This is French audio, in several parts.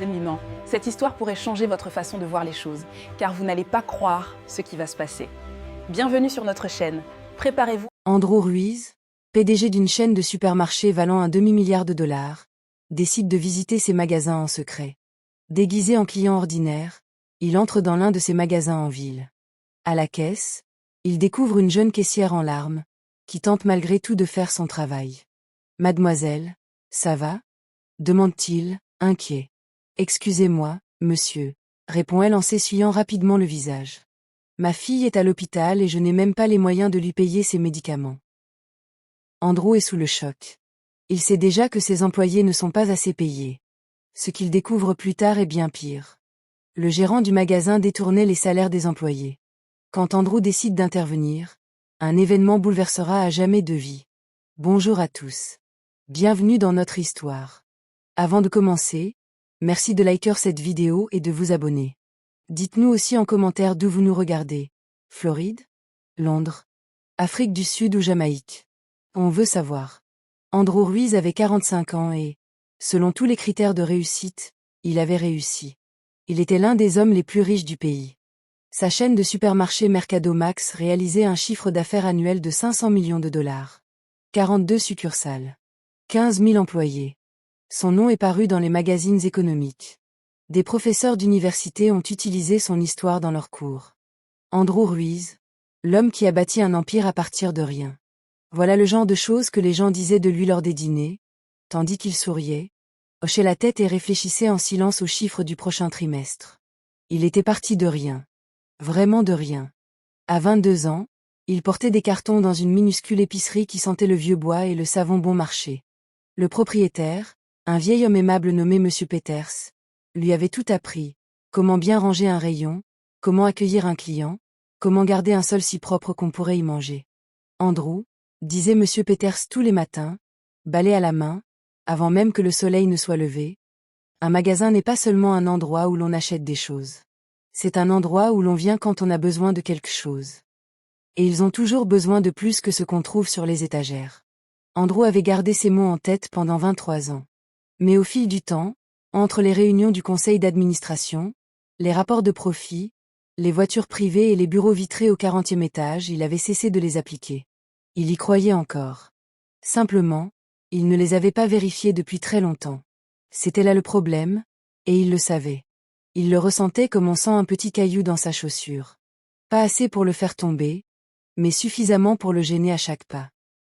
demi-ment. Cette histoire pourrait changer votre façon de voir les choses, car vous n'allez pas croire ce qui va se passer. Bienvenue sur notre chaîne. Préparez-vous. Andrew Ruiz, PDG d'une chaîne de supermarchés valant un demi-milliard de dollars, décide de visiter ses magasins en secret. Déguisé en client ordinaire, il entre dans l'un de ses magasins en ville. À la caisse, il découvre une jeune caissière en larmes, qui tente malgré tout de faire son travail. « Mademoiselle, ça va ?» demande-t-il, inquiet. « Excusez-moi, monsieur », répond-elle en s'essuyant rapidement le visage. « Ma fille est à l'hôpital et je n'ai même pas les moyens de lui payer ses médicaments. » Andrew est sous le choc. Il sait déjà que ses employés ne sont pas assez payés. Ce qu'il découvre plus tard est bien pire. Le gérant du magasin détournait les salaires des employés. Quand Andrew décide d'intervenir, un événement bouleversera à jamais deux vies. Bonjour à tous. Bienvenue dans notre histoire. Avant de commencer, merci de liker cette vidéo et de vous abonner. Dites-nous aussi en commentaire d'où vous nous regardez. Floride? Londres? Afrique du Sud ou Jamaïque? On veut savoir. Andrew Ruiz avait 45 ans et, selon tous les critères de réussite, il avait réussi. Il était l'un des hommes les plus riches du pays. Sa chaîne de supermarchés Mercado Max réalisait un chiffre d'affaires annuel de 500 millions de dollars. 42 succursales. 15 000 employés. Son nom est paru dans les magazines économiques. Des professeurs d'université ont utilisé son histoire dans leurs cours. Andrew Ruiz, l'homme qui a bâti un empire à partir de rien. Voilà le genre de choses que les gens disaient de lui lors des dîners, tandis qu'il souriait, hochait la tête et réfléchissait en silence aux chiffres du prochain trimestre. Il était parti de rien. Vraiment de rien. À 22 ans, il portait des cartons dans une minuscule épicerie qui sentait le vieux bois et le savon bon marché. Le propriétaire, un vieil homme aimable nommé Monsieur Peters, lui avait tout appris, comment bien ranger un rayon, comment accueillir un client, comment garder un sol si propre qu'on pourrait y manger. Andrew, disait Monsieur Peters tous les matins, balai à la main, avant même que le soleil ne soit levé, un magasin n'est pas seulement un endroit où l'on achète des choses. C'est un endroit où l'on vient quand on a besoin de quelque chose. Et ils ont toujours besoin de plus que ce qu'on trouve sur les étagères. Andrew avait gardé ces mots en tête pendant 23 ans. Mais au fil du temps, entre les réunions du conseil d'administration, les rapports de profit, les voitures privées et les bureaux vitrés au 40e étage, il avait cessé de les appliquer. Il y croyait encore. Simplement, il ne les avait pas vérifiés depuis très longtemps. C'était là le problème, et il le savait. Il le ressentait comme on sent un petit caillou dans sa chaussure. Pas assez pour le faire tomber, mais suffisamment pour le gêner à chaque pas.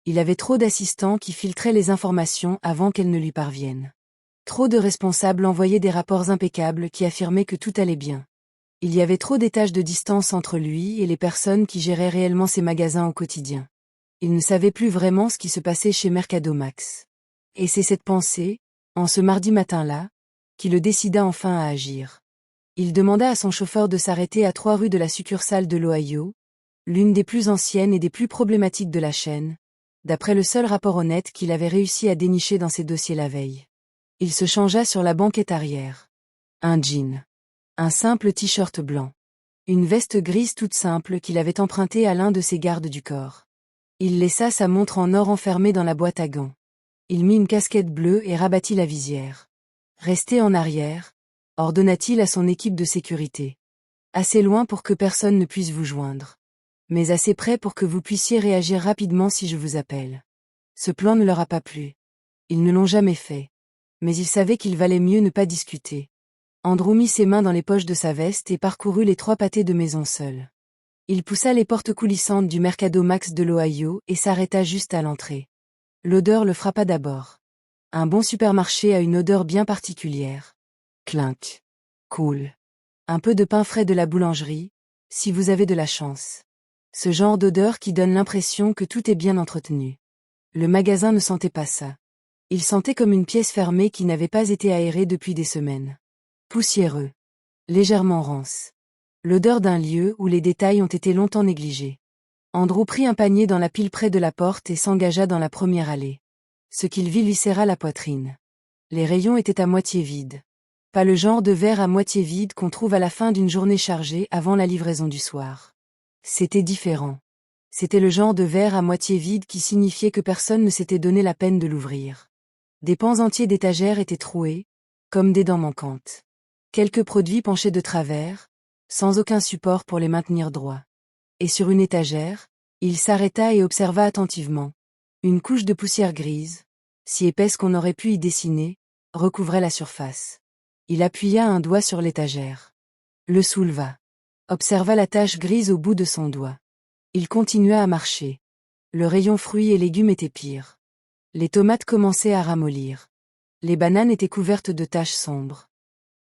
Il avait trop d'assistants qui filtraient les informations avant qu'elles ne lui parviennent. Trop de responsables envoyaient des rapports impeccables qui affirmaient que tout allait bien. Il y avait trop d'étages de distance entre lui et les personnes qui géraient réellement ses magasins au quotidien. Il ne savait plus vraiment ce qui se passait chez Mercado Max. Et c'est cette pensée, en ce mardi matin-là, qui le décida enfin à agir. Il demanda à son chauffeur de s'arrêter à 3 rues de la succursale de l'Ohio, l'une des plus anciennes et des plus problématiques de la chaîne, d'après le seul rapport honnête qu'il avait réussi à dénicher dans ses dossiers la veille. Il se changea sur la banquette arrière. Un jean. Un simple t-shirt blanc. Une veste grise toute simple qu'il avait empruntée à l'un de ses gardes du corps. Il laissa sa montre en or enfermée dans la boîte à gants. Il mit une casquette bleue et rabattit la visière. Restez en arrière, ordonna-t-il à son équipe de sécurité. Assez loin pour que personne ne puisse vous joindre. Mais assez près pour que vous puissiez réagir rapidement si je vous appelle. Ce plan ne leur a pas plu. Ils ne l'ont jamais fait. Mais ils savaient qu'il valait mieux ne pas discuter. Andrew mit ses mains dans les poches de sa veste et parcourut les 3 pâtés de maison seul. Il poussa les portes coulissantes du Mercado Max de l'Ohio et s'arrêta juste à l'entrée. L'odeur le frappa d'abord. Un bon supermarché a une odeur bien particulière. Clink. Cool. Un peu de pain frais de la boulangerie, si vous avez de la chance. Ce genre d'odeur qui donne l'impression que tout est bien entretenu. Le magasin ne sentait pas ça. Il sentait comme une pièce fermée qui n'avait pas été aérée depuis des semaines. Poussiéreux. Légèrement rance. L'odeur d'un lieu où les détails ont été longtemps négligés. Andrew prit un panier dans la pile près de la porte et s'engagea dans la première allée. Ce qu'il vit lui serra la poitrine. Les rayons étaient à moitié vides. Pas le genre de verre à moitié vide qu'on trouve à la fin d'une journée chargée avant la livraison du soir. C'était différent. C'était le genre de verre à moitié vide qui signifiait que personne ne s'était donné la peine de l'ouvrir. Des pans entiers d'étagères étaient troués, comme des dents manquantes. Quelques produits penchaient de travers, sans aucun support pour les maintenir droits. Et sur une étagère, il s'arrêta et observa attentivement. Une couche de poussière grise, si épaisse qu'on aurait pu y dessiner, recouvrait la surface. Il appuya un doigt sur l'étagère. Le souleva. Observa la tache grise au bout de son doigt. Il continua à marcher. Le rayon fruits et légumes était pire. Les tomates commençaient à ramollir. Les bananes étaient couvertes de taches sombres.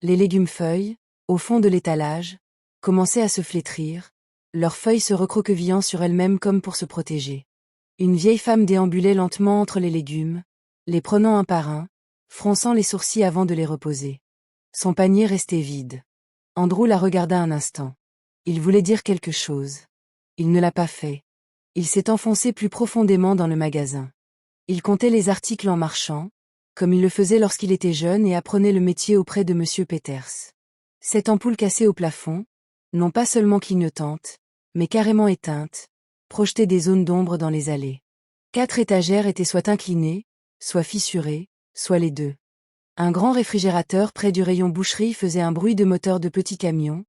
Les légumes-feuilles, au fond de l'étalage, commençaient à se flétrir, leurs feuilles se recroquevillant sur elles-mêmes comme pour se protéger. Une vieille femme déambulait lentement entre les légumes, les prenant un par un, fronçant les sourcils avant de les reposer. Son panier restait vide. Andrew la regarda un instant. Il voulait dire quelque chose. Il ne l'a pas fait. Il s'est enfoncé plus profondément dans le magasin. Il comptait les articles en marchant, comme il le faisait lorsqu'il était jeune et apprenait le métier auprès de M. Peters. Cette ampoule cassée au plafond, non pas seulement clignotante, mais carrément éteinte, projetait des zones d'ombre dans les allées. 4 étagères étaient soit inclinées, soit fissurées, soit les deux. Un grand réfrigérateur près du rayon boucherie faisait un bruit de moteur de petit camion,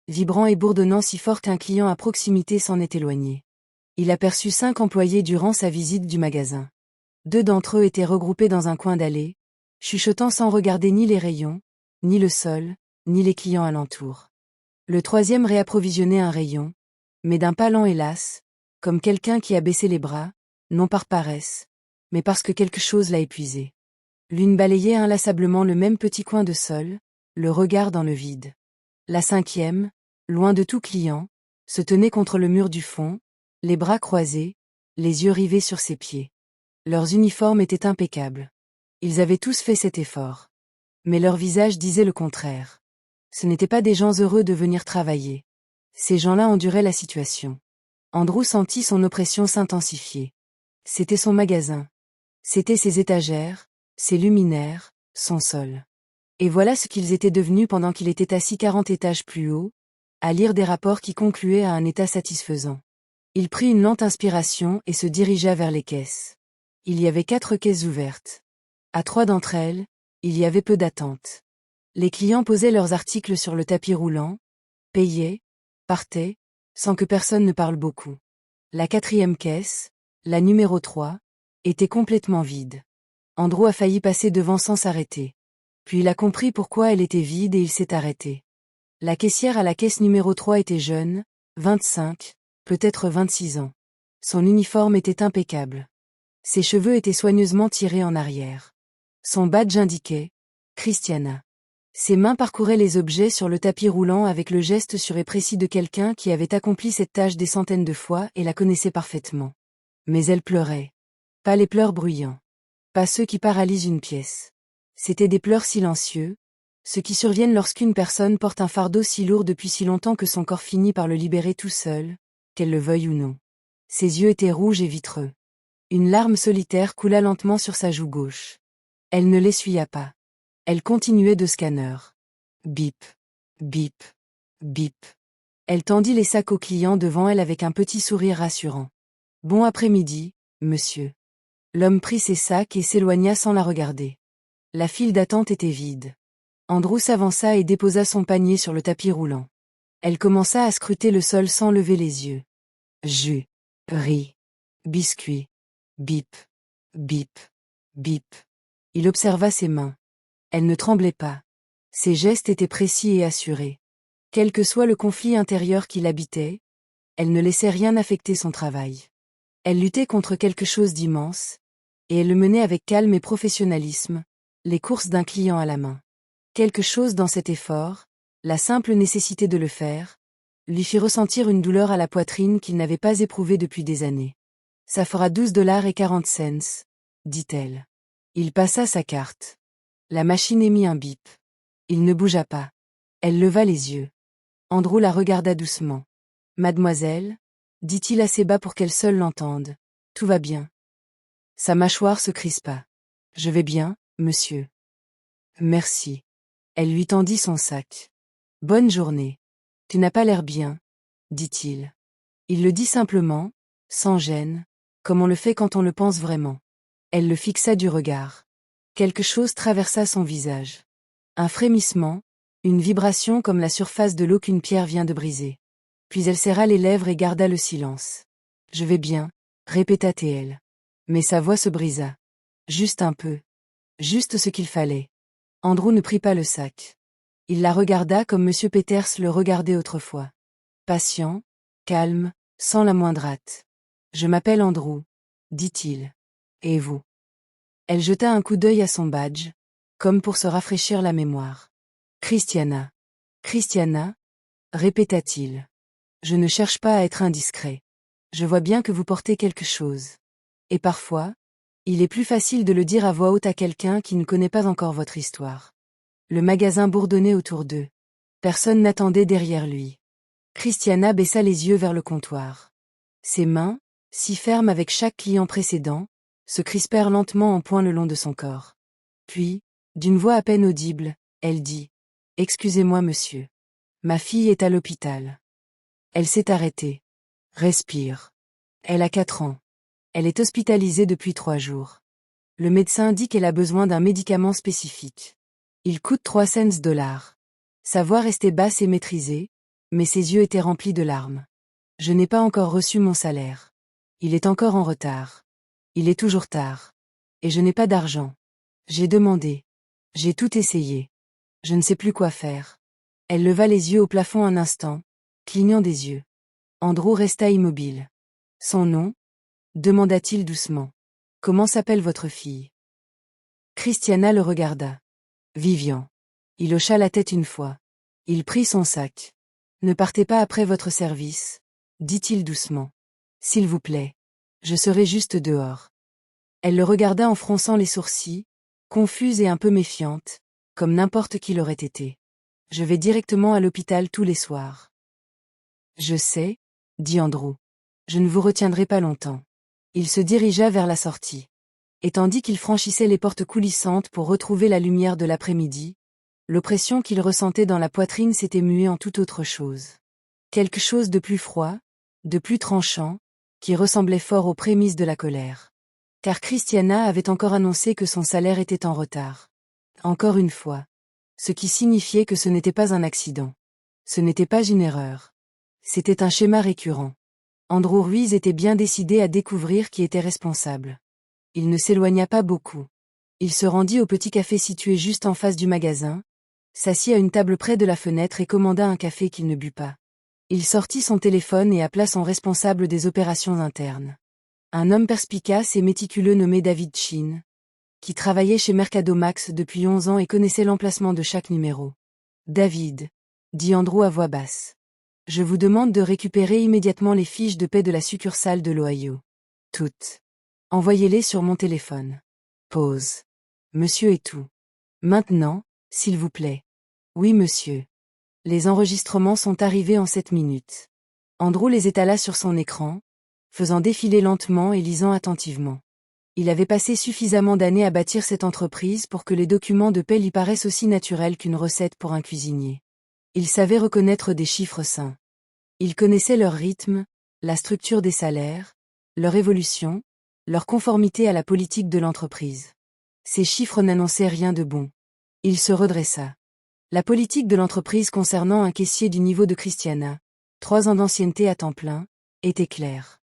vibrant et bourdonnant si fort qu'un client à proximité s'en est éloigné. Il aperçut 5 employés durant sa visite du magasin. 2 d'entre eux étaient regroupés dans un coin d'allée, chuchotant sans regarder ni les rayons, ni le sol, ni les clients alentour. Le 3e réapprovisionnait un rayon, mais d'un pas lent hélas, comme quelqu'un qui a baissé les bras, non par paresse, mais parce que quelque chose l'a épuisé. L'une balayait inlassablement le même petit coin de sol, le regard dans le vide. La 5e, loin de tout client, se tenait contre le mur du fond, les bras croisés, les yeux rivés sur ses pieds. Leurs uniformes étaient impeccables. Ils avaient tous fait cet effort. Mais leurs visages disaient le contraire. Ce n'étaient pas des gens heureux de venir travailler. Ces gens-là enduraient la situation. Andrew sentit son oppression s'intensifier. C'était son magasin. C'étaient ses étagères, ses luminaires, son sol. Et voilà ce qu'ils étaient devenus pendant qu'il était assis 40 étages plus haut, à lire des rapports qui concluaient à un état satisfaisant. Il prit une lente inspiration et se dirigea vers les caisses. Il y avait 4 caisses ouvertes. À 3 d'entre elles, il y avait peu d'attente. Les clients posaient leurs articles sur le tapis roulant, payaient, partaient, sans que personne ne parle beaucoup. La 4e caisse, la numéro 3, était complètement vide. Andrew a failli passer devant sans s'arrêter. Puis il a compris pourquoi elle était vide et il s'est arrêté. La caissière à la caisse numéro 3 était jeune, 25, peut-être 26 ans. Son uniforme était impeccable. Ses cheveux étaient soigneusement tirés en arrière. Son badge indiquait « Christiana ». Ses mains parcouraient les objets sur le tapis roulant avec le geste sûr et précis de quelqu'un qui avait accompli cette tâche des centaines de fois et la connaissait parfaitement. Mais elle pleurait. Pas les pleurs bruyants. Pas ceux qui paralysent une pièce. C'étaient des pleurs silencieux, ceux qui surviennent lorsqu'une personne porte un fardeau si lourd depuis si longtemps que son corps finit par le libérer tout seul, qu'elle le veuille ou non. Ses yeux étaient rouges et vitreux. Une larme solitaire coula lentement sur sa joue gauche. Elle ne l'essuya pas. Elle continuait de scanner. Bip, bip, bip. Elle tendit les sacs au client devant elle avec un petit sourire rassurant. Bon après-midi, monsieur. L'homme prit ses sacs et s'éloigna sans la regarder. La file d'attente était vide. Andrew s'avança et déposa son panier sur le tapis roulant. Elle commença à scruter le sol sans lever les yeux. Jus, riz, biscuits, bip, bip, bip. Il observa ses mains. Elles ne tremblaient pas. Ses gestes étaient précis et assurés. Quel que soit le conflit intérieur qui l'habitait, elle ne laissait rien affecter son travail. Elle luttait contre quelque chose d'immense, et elle le menait avec calme et professionnalisme, les courses d'un client à la main. Quelque chose dans cet effort, la simple nécessité de le faire, lui fit ressentir une douleur à la poitrine qu'il n'avait pas éprouvée depuis des années. Ça fera 12,40 $, dit-elle. Il passa sa carte. La machine émit un bip. Il ne bougea pas. Elle leva les yeux. Andrew la regarda doucement. Mademoiselle, dit-il assez bas pour qu'elle seule l'entende. Tout va bien. Sa mâchoire se crispa. Je vais bien, monsieur. Merci. Elle lui tendit son sac. Bonne journée. Tu n'as pas l'air bien, dit-il. Il le dit simplement, sans gêne, comme on le fait quand on le pense vraiment. Elle le fixa du regard. Quelque chose traversa son visage. Un frémissement, une vibration comme la surface de l'eau qu'une pierre vient de briser. Puis elle serra les lèvres et garda le silence. « Je vais bien », répéta-t-elle. Mais sa voix se brisa. Juste un peu. Juste ce qu'il fallait. Andrew ne prit pas le sac. Il la regarda comme M. Peters le regardait autrefois. Patient, calme, sans la moindre hâte. « Je m'appelle Andrew, » dit-il. « Et vous ?» Elle jeta un coup d'œil à son badge, comme pour se rafraîchir la mémoire. « Christiana. »« Christiana ?» répéta-t-il. « Je ne cherche pas à être indiscret. Je vois bien que vous portez quelque chose. Et parfois, il est plus facile de le dire à voix haute à quelqu'un qui ne connaît pas encore votre histoire. » Le magasin bourdonnait autour d'eux. Personne n'attendait derrière lui. Christiana baissa les yeux vers le comptoir. Ses mains, si fermes avec chaque client précédent, se crispèrent lentement en points le long de son corps. Puis, d'une voix à peine audible, elle dit « Excusez-moi, monsieur. Ma fille est à l'hôpital. » Elle s'est arrêtée. Respire. Elle a 4 ans. Elle est hospitalisée depuis 3 jours. Le médecin dit qu'elle a besoin d'un médicament spécifique. Il coûte 300 $. Sa voix restait basse et maîtrisée, mais ses yeux étaient remplis de larmes. Je n'ai pas encore reçu mon salaire. Il est encore en retard. Il est toujours tard. Et je n'ai pas d'argent. J'ai demandé. J'ai tout essayé. Je ne sais plus quoi faire. Elle leva les yeux au plafond un instant, clignant des yeux. Andrew resta immobile. Son nom ? demanda-t-il doucement. Comment s'appelle votre fille ? Christiana le regarda. Vivian. Il hocha la tête une fois. Il prit son sac. Ne partez pas après votre service, dit-il doucement. S'il vous plaît. Je serai juste dehors. Elle le regarda en fronçant les sourcils, confuse et un peu méfiante, comme n'importe qui l'aurait été. Je vais directement à l'hôpital tous les soirs. Je sais, dit Andrew. Je ne vous retiendrai pas longtemps. Il se dirigea vers la sortie. Et tandis qu'il franchissait les portes coulissantes pour retrouver la lumière de l'après-midi, l'oppression qu'il ressentait dans la poitrine s'était muée en toute autre chose. Quelque chose de plus froid, de plus tranchant, qui ressemblait fort aux prémices de la colère. Car Christiana avait encore annoncé que son salaire était en retard. Encore une fois. Ce qui signifiait que ce n'était pas un accident. Ce n'était pas une erreur. C'était un schéma récurrent. Andrew Ruiz était bien décidé à découvrir qui était responsable. Il ne s'éloigna pas beaucoup. Il se rendit au petit café situé juste en face du magasin, s'assit à une table près de la fenêtre et commanda un café qu'il ne but pas. Il sortit son téléphone et appela son responsable des opérations internes. Un homme perspicace et méticuleux nommé David Chin, qui travaillait chez Mercado Max depuis 11 ans et connaissait l'emplacement de chaque numéro. David, dit Andrew à voix basse. Je vous demande de récupérer immédiatement les fiches de paie de la succursale de l'Ohio. Toutes. Envoyez-les sur mon téléphone. Pause. Monsieur est tout. Maintenant, s'il vous plaît. Oui, monsieur. Les enregistrements sont arrivés en 7 minutes. Andrew les étala sur son écran, faisant défiler lentement et lisant attentivement. Il avait passé suffisamment d'années à bâtir cette entreprise pour que les documents de paie lui paraissent aussi naturels qu'une recette pour un cuisinier. Il savait reconnaître des chiffres sains. Il connaissait leur rythme, la structure des salaires, leur évolution, leur conformité à la politique de l'entreprise. Ces chiffres n'annonçaient rien de bon. Il se redressa. La politique de l'entreprise concernant un caissier du niveau de Christiana, 3 ans d'ancienneté à temps plein, était claire.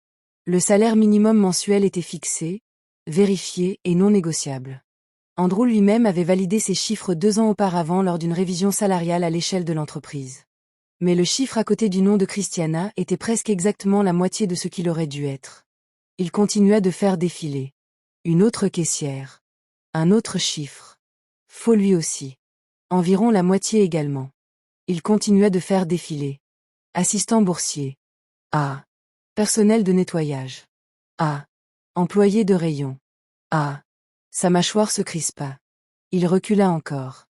Le salaire minimum mensuel était fixé, vérifié et non négociable. Andrew lui-même avait validé ces chiffres 2 ans auparavant lors d'une révision salariale à l'échelle de l'entreprise. Mais le chiffre à côté du nom de Christiana était presque exactement la moitié de ce qu'il aurait dû être. Il continua de faire défiler. Une autre caissière. Un autre chiffre. Faux lui aussi. Environ la moitié également. Il continua de faire défiler. Assistant boursier. Ah. Personnel de nettoyage. Ah. Employé de rayon. Ah. Sa mâchoire se crispa. Il recula encore.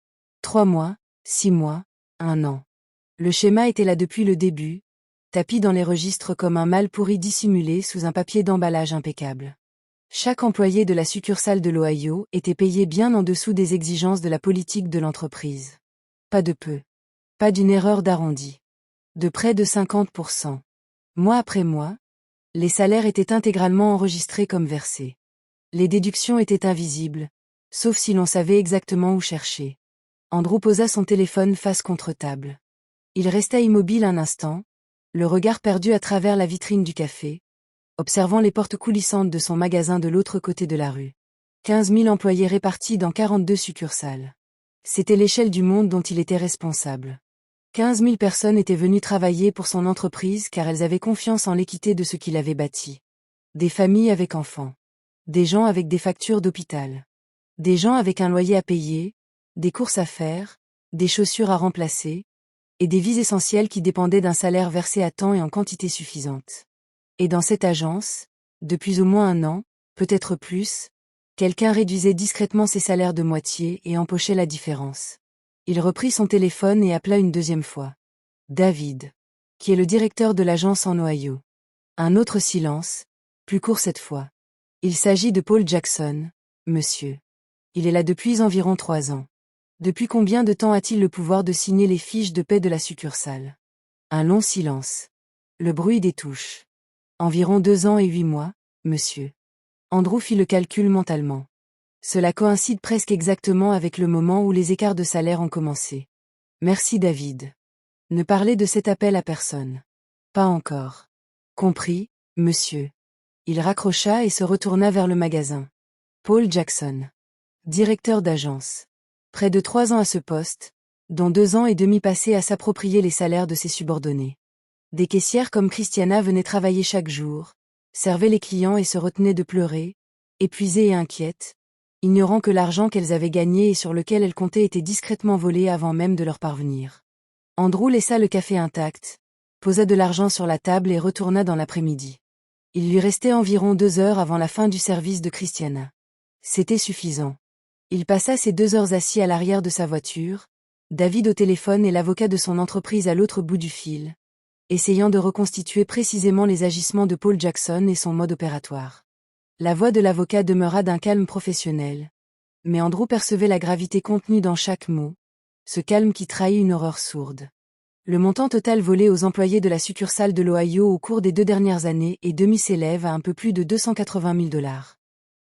3 mois, 6 mois, 1 an. Le schéma était là depuis le début, tapi dans les registres comme un mal pourri dissimulé sous un papier d'emballage impeccable. Chaque employé de la succursale de l'Ohio était payé bien en dessous des exigences de la politique de l'entreprise. Pas de peu. Pas d'une erreur d'arrondi. De près de 50%. Mois après mois, les salaires étaient intégralement enregistrés comme versés. Les déductions étaient invisibles, sauf si l'on savait exactement où chercher. Andrew posa son téléphone face contre table. Il resta immobile un instant, le regard perdu à travers la vitrine du café, observant les portes coulissantes de son magasin de l'autre côté de la rue. 15 000 employés répartis dans 42 succursales. C'était l'échelle du monde dont il était responsable. 15 000 personnes étaient venues travailler pour son entreprise car elles avaient confiance en l'équité de ce qu'il avait bâti. Des familles avec enfants. Des gens avec des factures d'hôpital. Des gens avec un loyer à payer, des courses à faire, des chaussures à remplacer, et des vies essentielles qui dépendaient d'un salaire versé à temps et en quantité suffisante. Et dans cette agence, depuis au moins un an, peut-être plus, quelqu'un réduisait discrètement ses salaires de moitié et empochait la différence. Il reprit son téléphone et appela une deuxième fois. David, qui est le directeur de l'agence en Ohio. Un autre silence, plus court cette fois. Il s'agit de Paul Jackson, monsieur. Il est là depuis environ 3 ans. Depuis combien de temps a-t-il le pouvoir de signer les fiches de paie de la succursale? Un long silence. Le bruit des touches. Environ 2 ans et 8 mois, monsieur. Andrew fit le calcul mentalement. Cela coïncide presque exactement avec le moment où les écarts de salaire ont commencé. Merci David. Ne parlez de cet appel à personne. Pas encore. Compris, monsieur. Il raccrocha et se retourna vers le magasin. Paul Jackson. Directeur d'agence. Près de 3 ans à ce poste, dont 2 ans et demi passés à s'approprier les salaires de ses subordonnés. Des caissières comme Christiana venaient travailler chaque jour, servaient les clients et se retenaient de pleurer, épuisées et inquiètes, ignorant que l'argent qu'elles avaient gagné et sur lequel elles comptaient était discrètement volé avant même de leur parvenir. Andrew laissa le café intact, posa de l'argent sur la table et retourna dans l'après-midi. Il lui restait environ 2 heures avant la fin du service de Christiana. C'était suffisant. Il passa ces 2 heures assis à l'arrière de sa voiture, David au téléphone et l'avocat de son entreprise à l'autre bout du fil, essayant de reconstituer précisément les agissements de Paul Jackson et son mode opératoire. La voix de l'avocat demeura d'un calme professionnel, mais Andrew percevait la gravité contenue dans chaque mot, ce calme qui trahit une horreur sourde. Le montant total volé aux employés de la succursale de l'Ohio au cours des 2 dernières années et demi s'élève à un peu plus de 280 000 $.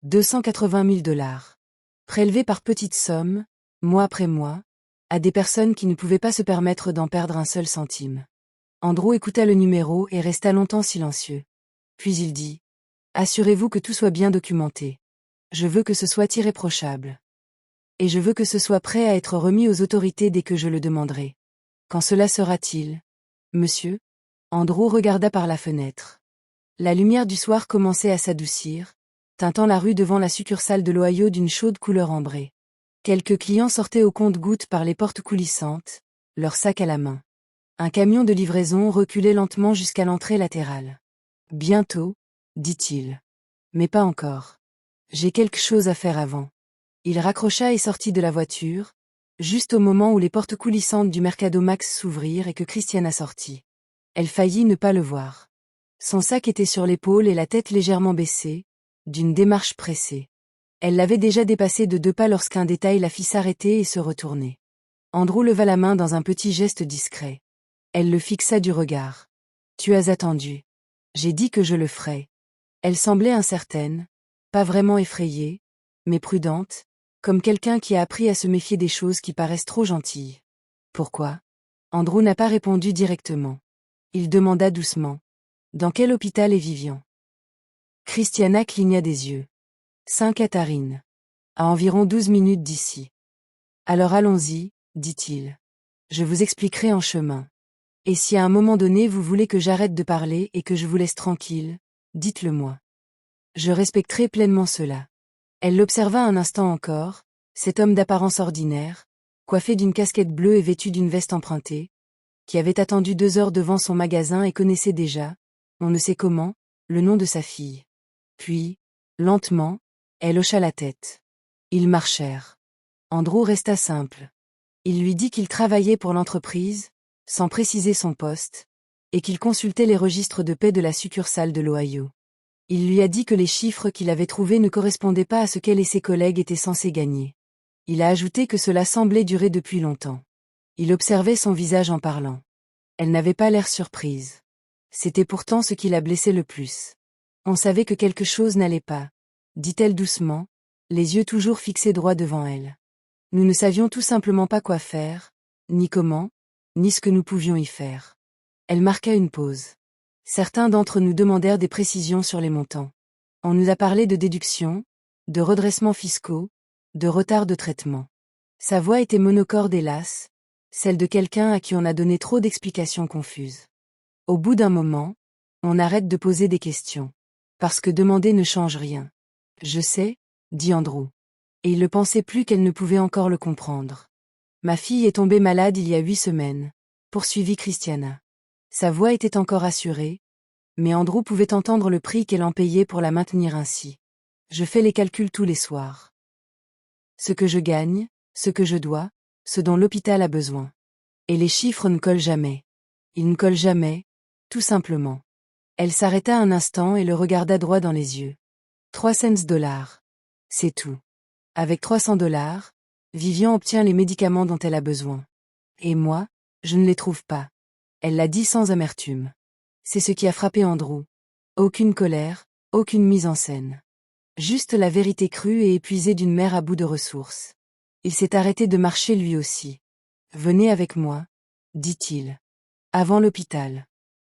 280 000 $. Prélevés par petites sommes, mois après mois, à des personnes qui ne pouvaient pas se permettre d'en perdre un seul centime. Andrew écouta le numéro et resta longtemps silencieux. Puis il dit : « Assurez-vous que tout soit bien documenté. Je veux que ce soit irréprochable. Et je veux que ce soit prêt à être remis aux autorités dès que je le demanderai. Quand cela sera-t-il, monsieur ? » Andrew regarda par la fenêtre. La lumière du soir commençait à s'adoucir, teintant la rue devant la succursale de l'Ohio d'une chaude couleur ambrée. Quelques clients sortaient au compte-gouttes par les portes coulissantes, leurs sacs à la main. Un camion de livraison reculait lentement jusqu'à l'entrée latérale. « Bientôt, » dit-il. « Mais pas encore. J'ai quelque chose à faire avant. » Il raccrocha et sortit de la voiture, juste au moment où les portes coulissantes du Mercado Max s'ouvrirent et que Christiana sortit. Elle faillit ne pas le voir. Son sac était sur l'épaule et la tête légèrement baissée, d'une démarche pressée. Elle l'avait déjà dépassé de 2 pas lorsqu'un détail la fit s'arrêter et se retourner. Andrew leva la main dans un petit geste discret. Elle le fixa du regard. « Tu as attendu. J'ai dit que je le ferais. » Elle semblait incertaine, pas vraiment effrayée, mais prudente, comme quelqu'un qui a appris à se méfier des choses qui paraissent trop gentilles. « Pourquoi ?» Andrew n'a pas répondu directement. Il demanda doucement. « Dans quel hôpital est Vivian ?» Christiana cligna des yeux. « Sainte-Catherine. À environ 12 minutes d'ici. »« Alors allons-y, » dit-il. « Je vous expliquerai en chemin. Et si à un moment donné vous voulez que j'arrête de parler et que je vous laisse tranquille, dites-le-moi. Je respecterai pleinement cela. » Elle l'observa un instant encore, cet homme d'apparence ordinaire, coiffé d'une casquette bleue et vêtu d'une veste empruntée, qui avait attendu 2 heures devant son magasin et connaissait déjà, on ne sait comment, le nom de sa fille. Puis, lentement, elle hocha la tête. Ils marchèrent. Andrew resta simple. Il lui dit qu'il travaillait pour l'entreprise, sans préciser son poste, et qu'il consultait les registres de paie de la succursale de l'Ohio. Il lui a dit que les chiffres qu'il avait trouvés ne correspondaient pas à ce qu'elle et ses collègues étaient censés gagner. Il a ajouté que cela semblait durer depuis longtemps. Il observait son visage en parlant. Elle n'avait pas l'air surprise. C'était pourtant ce qui la blessait le plus. On savait que quelque chose n'allait pas, dit-elle doucement, les yeux toujours fixés droit devant elle. Nous ne savions tout simplement pas quoi faire, ni comment, ni ce que nous pouvions y faire. Elle marqua une pause. Certains d'entre nous demandèrent des précisions sur les montants. On nous a parlé de déductions, de redressements fiscaux, de retard de traitement. Sa voix était monocorde et lasse, celle de quelqu'un à qui on a donné trop d'explications confuses. Au bout d'un moment, on arrête de poser des questions. Parce que demander ne change rien. Je sais, dit Andrew. Et il ne pensait plus qu'elle ne pouvait encore le comprendre. Ma fille est tombée malade il y a 8 semaines, poursuivit Christiana. Sa voix était encore assurée, mais Andrew pouvait entendre le prix qu'elle en payait pour la maintenir ainsi. Je fais les calculs tous les soirs. Ce que je gagne, ce que je dois, ce dont l'hôpital a besoin. Et les chiffres ne collent jamais. Ils ne collent jamais, tout simplement. Elle s'arrêta un instant et le regarda droit dans les yeux. 300 $. C'est tout. Avec 300 $, Vivian obtient les médicaments dont elle a besoin. Et moi, je ne les trouve pas. Elle l'a dit sans amertume. C'est ce qui a frappé Andrew. Aucune colère, aucune mise en scène. Juste la vérité crue et épuisée d'une mère à bout de ressources. Il s'est arrêté de marcher lui aussi. Venez avec moi, dit-il. Avant l'hôpital.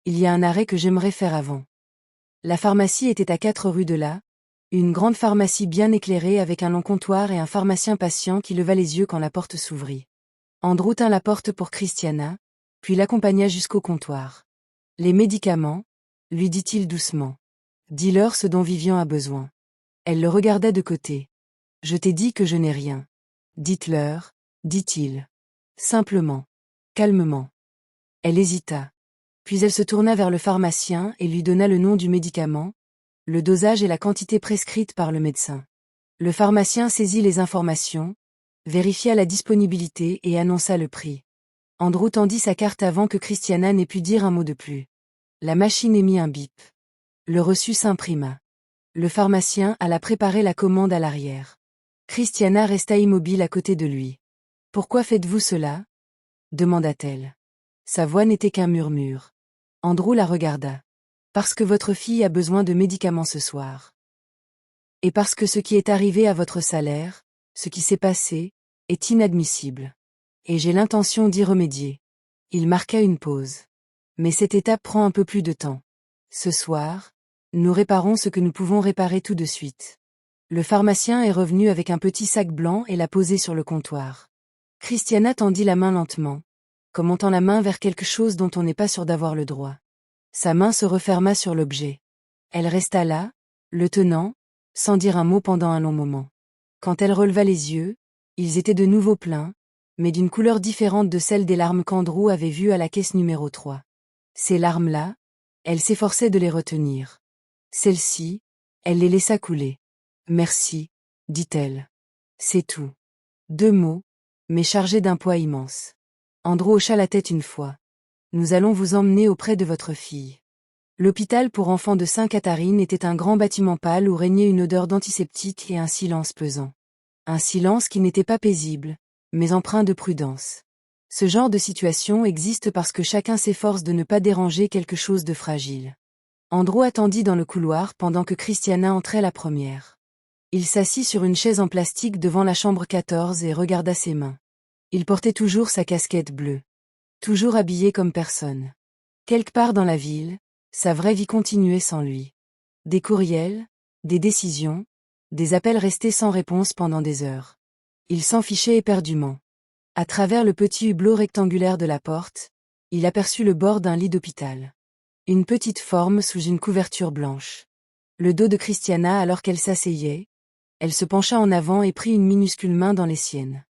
Il y a un arrêt que j'aimerais faire avant. La pharmacie était à 4 rues de là, une grande pharmacie bien éclairée avec un long comptoir et un pharmacien patient qui leva les yeux quand la porte s'ouvrit. Andrew tint la porte pour Christiana, puis l'accompagna jusqu'au comptoir. Les médicaments, lui dit-il doucement. Dis-leur ce dont Vivian a besoin. Elle le regarda de côté. Je t'ai dit que je n'ai rien. Dites-leur, dit-il. Simplement. Calmement. Elle hésita. Puis elle se tourna vers le pharmacien et lui donna le nom du médicament, le dosage et la quantité prescrite par le médecin. Le pharmacien saisit les informations, vérifia la disponibilité et annonça le prix. Andrew tendit sa carte avant que Christiana n'ait pu dire un mot de plus. La machine émit un bip. Le reçu s'imprima. Le pharmacien alla préparer la commande à l'arrière. Christiana resta immobile à côté de lui. « Pourquoi faites-vous cela » demanda-t-elle. Sa voix n'était qu'un murmure. Andrew la regarda. « Parce que votre fille a besoin de médicaments ce soir. Et parce que ce qui est arrivé à votre salaire, ce qui s'est passé, est inadmissible. Et j'ai l'intention d'y remédier. » Il marqua une pause. Mais cette étape prend un peu plus de temps. Ce soir, nous réparons ce que nous pouvons réparer tout de suite. Le pharmacien est revenu avec un petit sac blanc et l'a posé sur le comptoir. Christiana tendit la main lentement, comme on tend la main vers quelque chose dont on n'est pas sûr d'avoir le droit. Sa main se referma sur l'objet. Elle resta là, le tenant, sans dire un mot pendant un long moment. Quand elle releva les yeux, ils étaient de nouveau pleins, mais d'une couleur différente de celle des larmes qu'Andrew avait vues à la caisse numéro 3. Ces larmes-là, elle s'efforçait de les retenir. Celles-ci, elle les laissa couler. « Merci, dit-elle. C'est tout. 2 mots, mais chargés d'un poids immense. Andrew hocha la tête une fois. Nous allons vous emmener auprès de votre fille. L'hôpital pour enfants de Sainte-Catherine était un grand bâtiment pâle où régnait une odeur d'antiseptique et un silence pesant. Un silence qui n'était pas paisible, mais empreint de prudence. Ce genre de situation existe parce que chacun s'efforce de ne pas déranger quelque chose de fragile. Andrew attendit dans le couloir pendant que Christiana entrait la première. Il s'assit sur une chaise en plastique devant la chambre 14 et regarda ses mains. Il portait toujours sa casquette bleue. Toujours habillé comme personne. Quelque part dans la ville, sa vraie vie continuait sans lui. Des courriels, des décisions, des appels restés sans réponse pendant des heures. Il s'en fichait éperdument. À travers le petit hublot rectangulaire de la porte, il aperçut le bord d'un lit d'hôpital. Une petite forme sous une couverture blanche. Le dos de Christiana alors qu'elle s'asseyait, elle se pencha en avant et prit une minuscule main dans les siennes.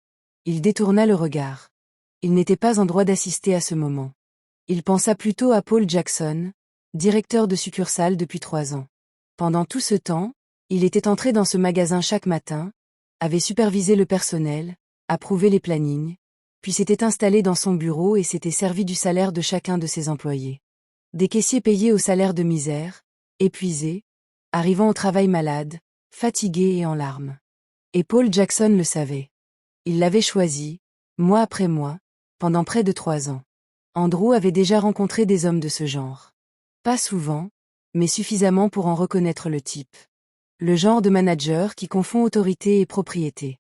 Il détourna le regard. Il n'était pas en droit d'assister à ce moment. Il pensa plutôt à Paul Jackson, directeur de succursale depuis 3 ans. Pendant tout ce temps, il était entré dans ce magasin chaque matin, avait supervisé le personnel, approuvé les plannings, puis s'était installé dans son bureau et s'était servi du salaire de chacun de ses employés. Des caissiers payés au salaire de misère, épuisés, arrivant au travail malades, fatigués et en larmes. Et Paul Jackson le savait. Il l'avait choisi, mois après mois, pendant près de 3 ans. Andrew avait déjà rencontré des hommes de ce genre. Pas souvent, mais suffisamment pour en reconnaître le type. Le genre de manager qui confond autorité et propriété.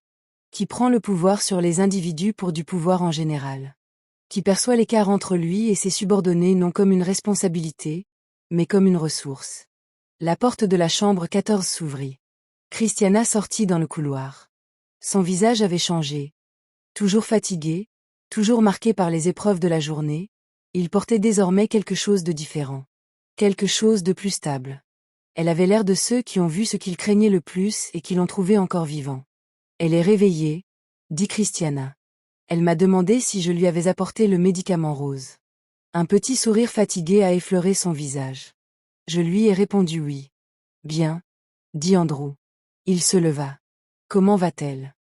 qui prend le pouvoir sur les individus pour du pouvoir en général, qui perçoit l'écart entre lui et ses subordonnés non comme une responsabilité, mais comme une ressource. La porte de la chambre 14 s'ouvrit. Christiana sortit dans le couloir. Son visage avait changé. Toujours fatigué, toujours marqué par les épreuves de la journée, il portait désormais quelque chose de différent. Quelque chose de plus stable. Elle avait l'air de ceux qui ont vu ce qu'ils craignaient le plus et qui l'ont trouvé encore vivant. Elle est réveillée, dit Christiana. Elle m'a demandé si je lui avais apporté le médicament rose. Un petit sourire fatigué a effleuré son visage. Je lui ai répondu oui. Bien, dit Andrew. Il se leva. Comment va-t-elle?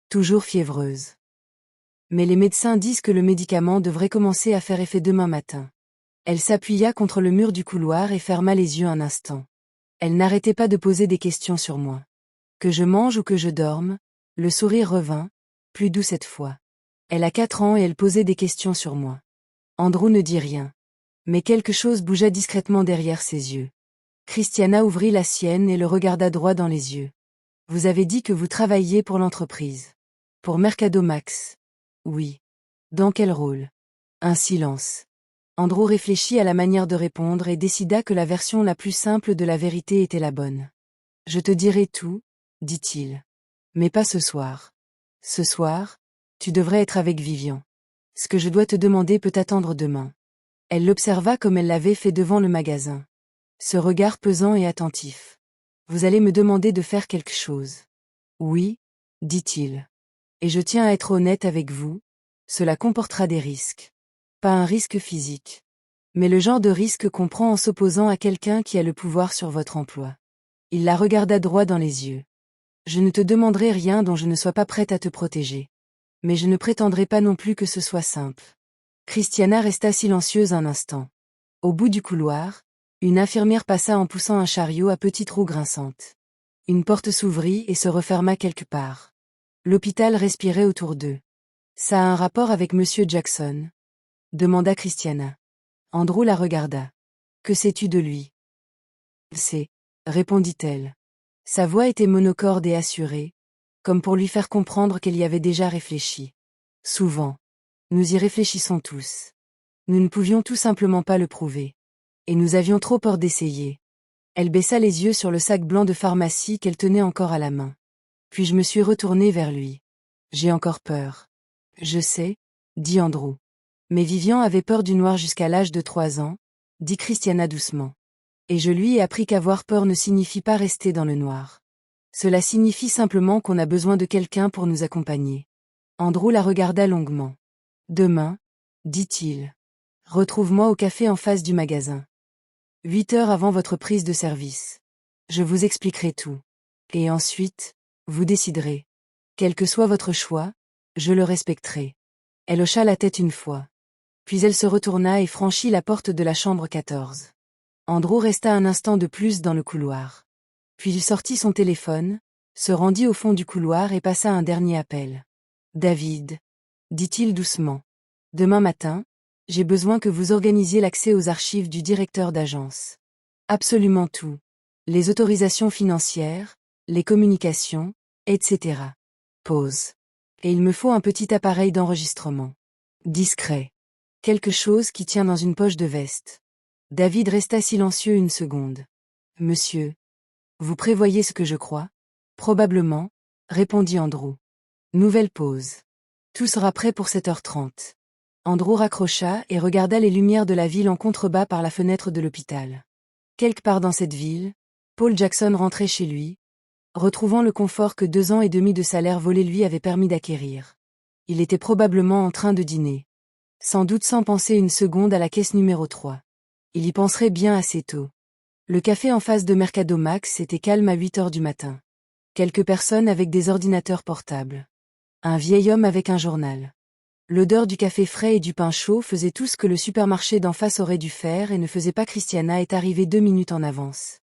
Toujours fiévreuse. Mais les médecins disent que le médicament devrait commencer à faire effet demain matin. Elle s'appuya contre le mur du couloir et ferma les yeux un instant. Elle n'arrêtait pas de poser des questions sur moi. Que je mange ou que je dorme, le sourire revint, plus doux cette fois. Elle a 4 ans et elle posait des questions sur moi. Andrew ne dit rien. Mais quelque chose bougea discrètement derrière ses yeux. Christiana ouvrit la sienne et le regarda droit dans les yeux. Vous avez dit que vous travailliez pour l'entreprise. Pour Mercado Max. Oui. Dans quel rôle? Un silence. Andrew réfléchit à la manière de répondre et décida que la version la plus simple de la vérité était la bonne. Je te dirai tout, dit-il. Mais pas ce soir. Ce soir, tu devrais être avec Vivian. Ce que je dois te demander peut attendre demain. Elle l'observa comme elle l'avait fait devant le magasin. Ce regard pesant et attentif. Vous allez me demander de faire quelque chose. Oui, dit-il. Et je tiens à être honnête avec vous, cela comportera des risques. Pas un risque physique. Mais le genre de risque qu'on prend en s'opposant à quelqu'un qui a le pouvoir sur votre emploi. Il la regarda droit dans les yeux. Je ne te demanderai rien dont je ne sois pas prête à te protéger. Mais je ne prétendrai pas non plus que ce soit simple. Christiana resta silencieuse un instant. Au bout du couloir, une infirmière passa en poussant un chariot à petites roues grinçantes. Une porte s'ouvrit et se referma quelque part. L'hôpital respirait autour d'eux. Ça a un rapport avec Monsieur Jackson? Demanda Christiana. Andrew la regarda. Que sais-tu de lui? C'est, répondit-elle. Sa voix était monocorde et assurée, comme pour lui faire comprendre qu'elle y avait déjà réfléchi. Souvent. Nous y réfléchissons tous. Nous ne pouvions tout simplement pas le prouver. Et nous avions trop peur d'essayer. Elle baissa les yeux sur le sac blanc de pharmacie qu'elle tenait encore à la main. Puis je me suis retournée vers lui. J'ai encore peur. Je sais, dit Andrew. Mais Vivian avait peur du noir jusqu'à l'âge de 3 ans, dit Christiana doucement. Et je lui ai appris qu'avoir peur ne signifie pas rester dans le noir. Cela signifie simplement qu'on a besoin de quelqu'un pour nous accompagner. Andrew la regarda longuement. Demain, dit-il. Retrouve-moi au café en face du magasin. 8 heures avant votre prise de service. Je vous expliquerai tout. Et ensuite, vous déciderez. Quel que soit votre choix, je le respecterai. Elle hocha la tête une fois. Puis elle se retourna et franchit la porte de la chambre 14. Andrew resta un instant de plus dans le couloir. Puis il sortit son téléphone, se rendit au fond du couloir et passa un dernier appel. David, dit-il doucement. Demain matin, j'ai besoin que vous organisiez l'accès aux archives du directeur d'agence. Absolument tout. Les autorisations financières, les communications, etc. Pause. Et il me faut un petit appareil d'enregistrement. Discret. Quelque chose qui tient dans une poche de veste. David resta silencieux une seconde. Monsieur. Vous prévoyez ce que je crois? Probablement, répondit Andrew. Nouvelle pause. Tout sera prêt pour 7h30. Andrew raccrocha et regarda les lumières de la ville en contrebas par la fenêtre de l'hôpital. Quelque part dans cette ville, Paul Jackson rentrait chez lui, retrouvant le confort que 2 ans et demi de salaire volé lui avait permis d'acquérir. Il était probablement en train de dîner. Sans doute sans penser une seconde à la caisse numéro 3. Il y penserait bien assez tôt. Le café en face de Mercado Max était calme à 8 heures du matin. Quelques personnes avec des ordinateurs portables. Un vieil homme avec un journal. L'odeur du café frais et du pain chaud faisait tout ce que le supermarché d'en face aurait dû faire et ne faisait pas. Christiana est arrivée 2 minutes en avance.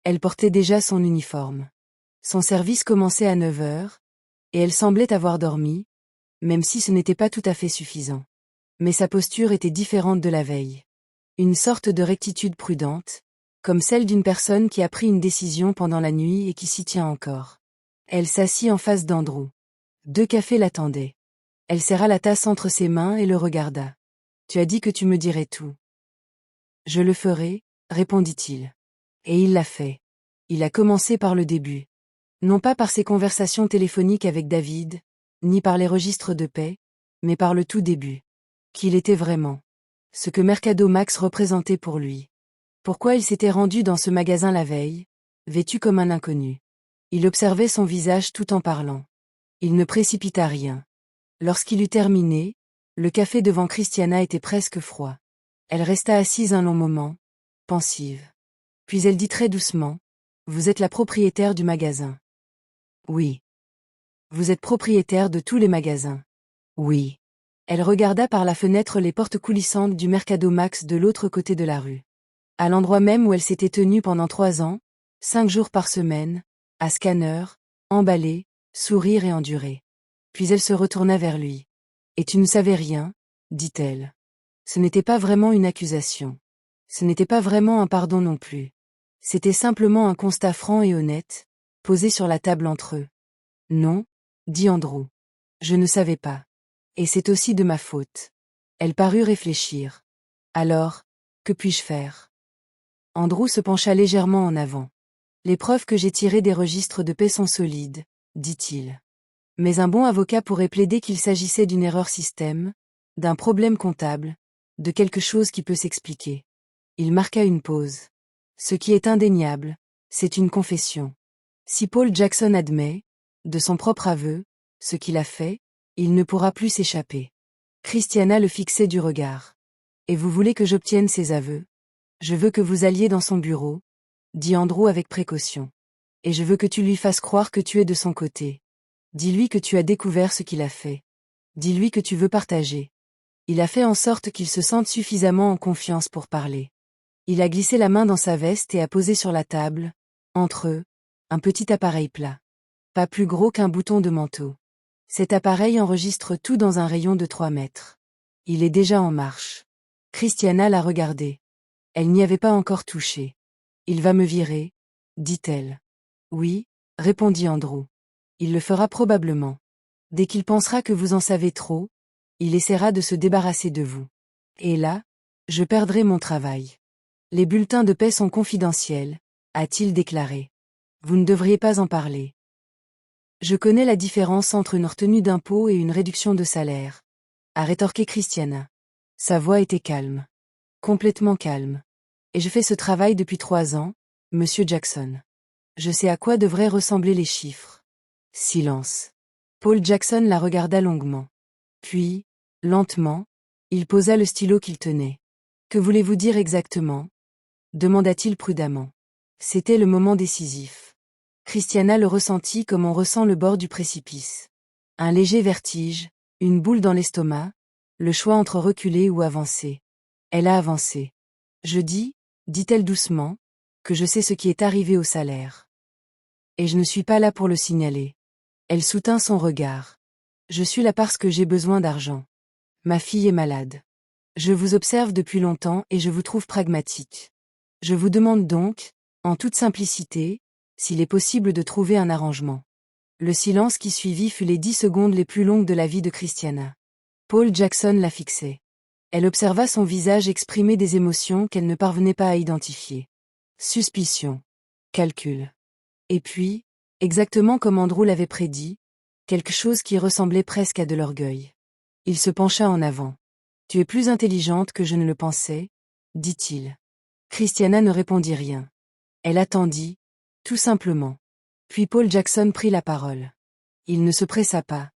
Elle portait déjà son uniforme. Son service commençait à 9 heures, et elle semblait avoir dormi, même si ce n'était pas tout à fait suffisant. Mais sa posture était différente de la veille. Une sorte de rectitude prudente, comme celle d'une personne qui a pris une décision pendant la nuit et qui s'y tient encore. Elle s'assit en face d'Andrew. 2 cafés l'attendaient. Elle serra la tasse entre ses mains et le regarda. Tu as dit que tu me dirais tout. Je le ferai, répondit-il. Et il l'a fait. Il a commencé par le début. Non pas par ses conversations téléphoniques avec David, ni par les registres de paix, mais par le tout début. Qui il était vraiment. Ce que Mercado Max représentait pour lui. Pourquoi il s'était rendu dans ce magasin la veille, vêtu comme un inconnu. Il observait son visage tout en parlant. Il ne précipita rien. Lorsqu'il eut terminé, le café devant Christiana était presque froid. Elle resta assise un long moment, pensive. Puis elle dit très doucement, « Vous êtes la propriétaire du magasin. » « Oui. »« Vous êtes propriétaire de tous les magasins. » « Oui. » Elle regarda par la fenêtre les portes coulissantes du Mercado Max de l'autre côté de la rue. À l'endroit même où elle s'était tenue pendant 3 ans, 5 jours par semaine, à scanner, emballer, sourire et endurer. Puis elle se retourna vers lui. « Et tu ne savais rien ?» dit-elle. Ce n'était pas vraiment une accusation. Ce n'était pas vraiment un pardon non plus. C'était simplement un constat franc et honnête, posé sur la table entre eux. « Non, » dit Andrew. « Je ne savais pas. Et c'est aussi de ma faute. » Elle parut réfléchir. « Alors, que puis-je faire ?» Andrew se pencha légèrement en avant. « Les preuves que j'ai tirées des registres de paix sont solides, » dit-il. Mais un bon avocat pourrait plaider qu'il s'agissait d'une erreur système, d'un problème comptable, de quelque chose qui peut s'expliquer. Il marqua une pause. Ce qui est indéniable, c'est une confession. Si Paul Jackson admet, de son propre aveu, ce qu'il a fait, il ne pourra plus s'échapper. Christiana le fixait du regard. « Et vous voulez que j'obtienne ses aveux ? Je veux que vous alliez dans son bureau, » dit Andrew avec précaution. « Et je veux que tu lui fasses croire que tu es de son côté. Dis-lui que tu as découvert ce qu'il a fait. Dis-lui que tu veux partager. » Il a fait en sorte qu'il se sente suffisamment en confiance pour parler. Il a glissé la main dans sa veste et a posé sur la table, entre eux, un petit appareil plat. Pas plus gros qu'un bouton de manteau. Cet appareil enregistre tout dans un rayon de 3 mètres. Il est déjà en marche. Christiana l'a regardé. Elle n'y avait pas encore touché. « Il va me virer ?» dit-elle. « Oui », répondit Andrew. « Il le fera probablement. Dès qu'il pensera que vous en savez trop, il essaiera de se débarrasser de vous. Et là, je perdrai mon travail. Les bulletins de paix sont confidentiels, a-t-il déclaré. Vous ne devriez pas en parler. Je connais la différence entre une retenue d'impôt et une réduction de salaire, a rétorqué Christiana. Sa voix était calme. Complètement calme. Et je fais ce travail depuis 3 ans, Monsieur Jackson. Je sais à quoi devraient ressembler les chiffres. Silence. Paul Jackson la regarda longuement. Puis, lentement, il posa le stylo qu'il tenait. Que voulez-vous dire exactement ? Demanda-t-il prudemment. C'était le moment décisif. Christiana le ressentit comme on ressent le bord du précipice. Un léger vertige, une boule dans l'estomac, le choix entre reculer ou avancer. Elle a avancé. Je dis, dit-elle doucement, que je sais ce qui est arrivé au salaire. Et je ne suis pas là pour le signaler. Elle soutint son regard. Je suis là parce que j'ai besoin d'argent. Ma fille est malade. Je vous observe depuis longtemps et je vous trouve pragmatique. Je vous demande donc, en toute simplicité, s'il est possible de trouver un arrangement. Le silence qui suivit fut les 10 secondes les plus longues de la vie de Christiana. Paul Jackson la fixait. Elle observa son visage exprimer des émotions qu'elle ne parvenait pas à identifier. Suspicion. Calcul. Et puis, exactement comme Andrew l'avait prédit, quelque chose qui ressemblait presque à de l'orgueil. Il se pencha en avant. « Tu es plus intelligente que je ne le pensais, » dit-il. Christiana ne répondit rien. Elle attendit, tout simplement. Puis Paul Jackson prit la parole. Il ne se pressa pas.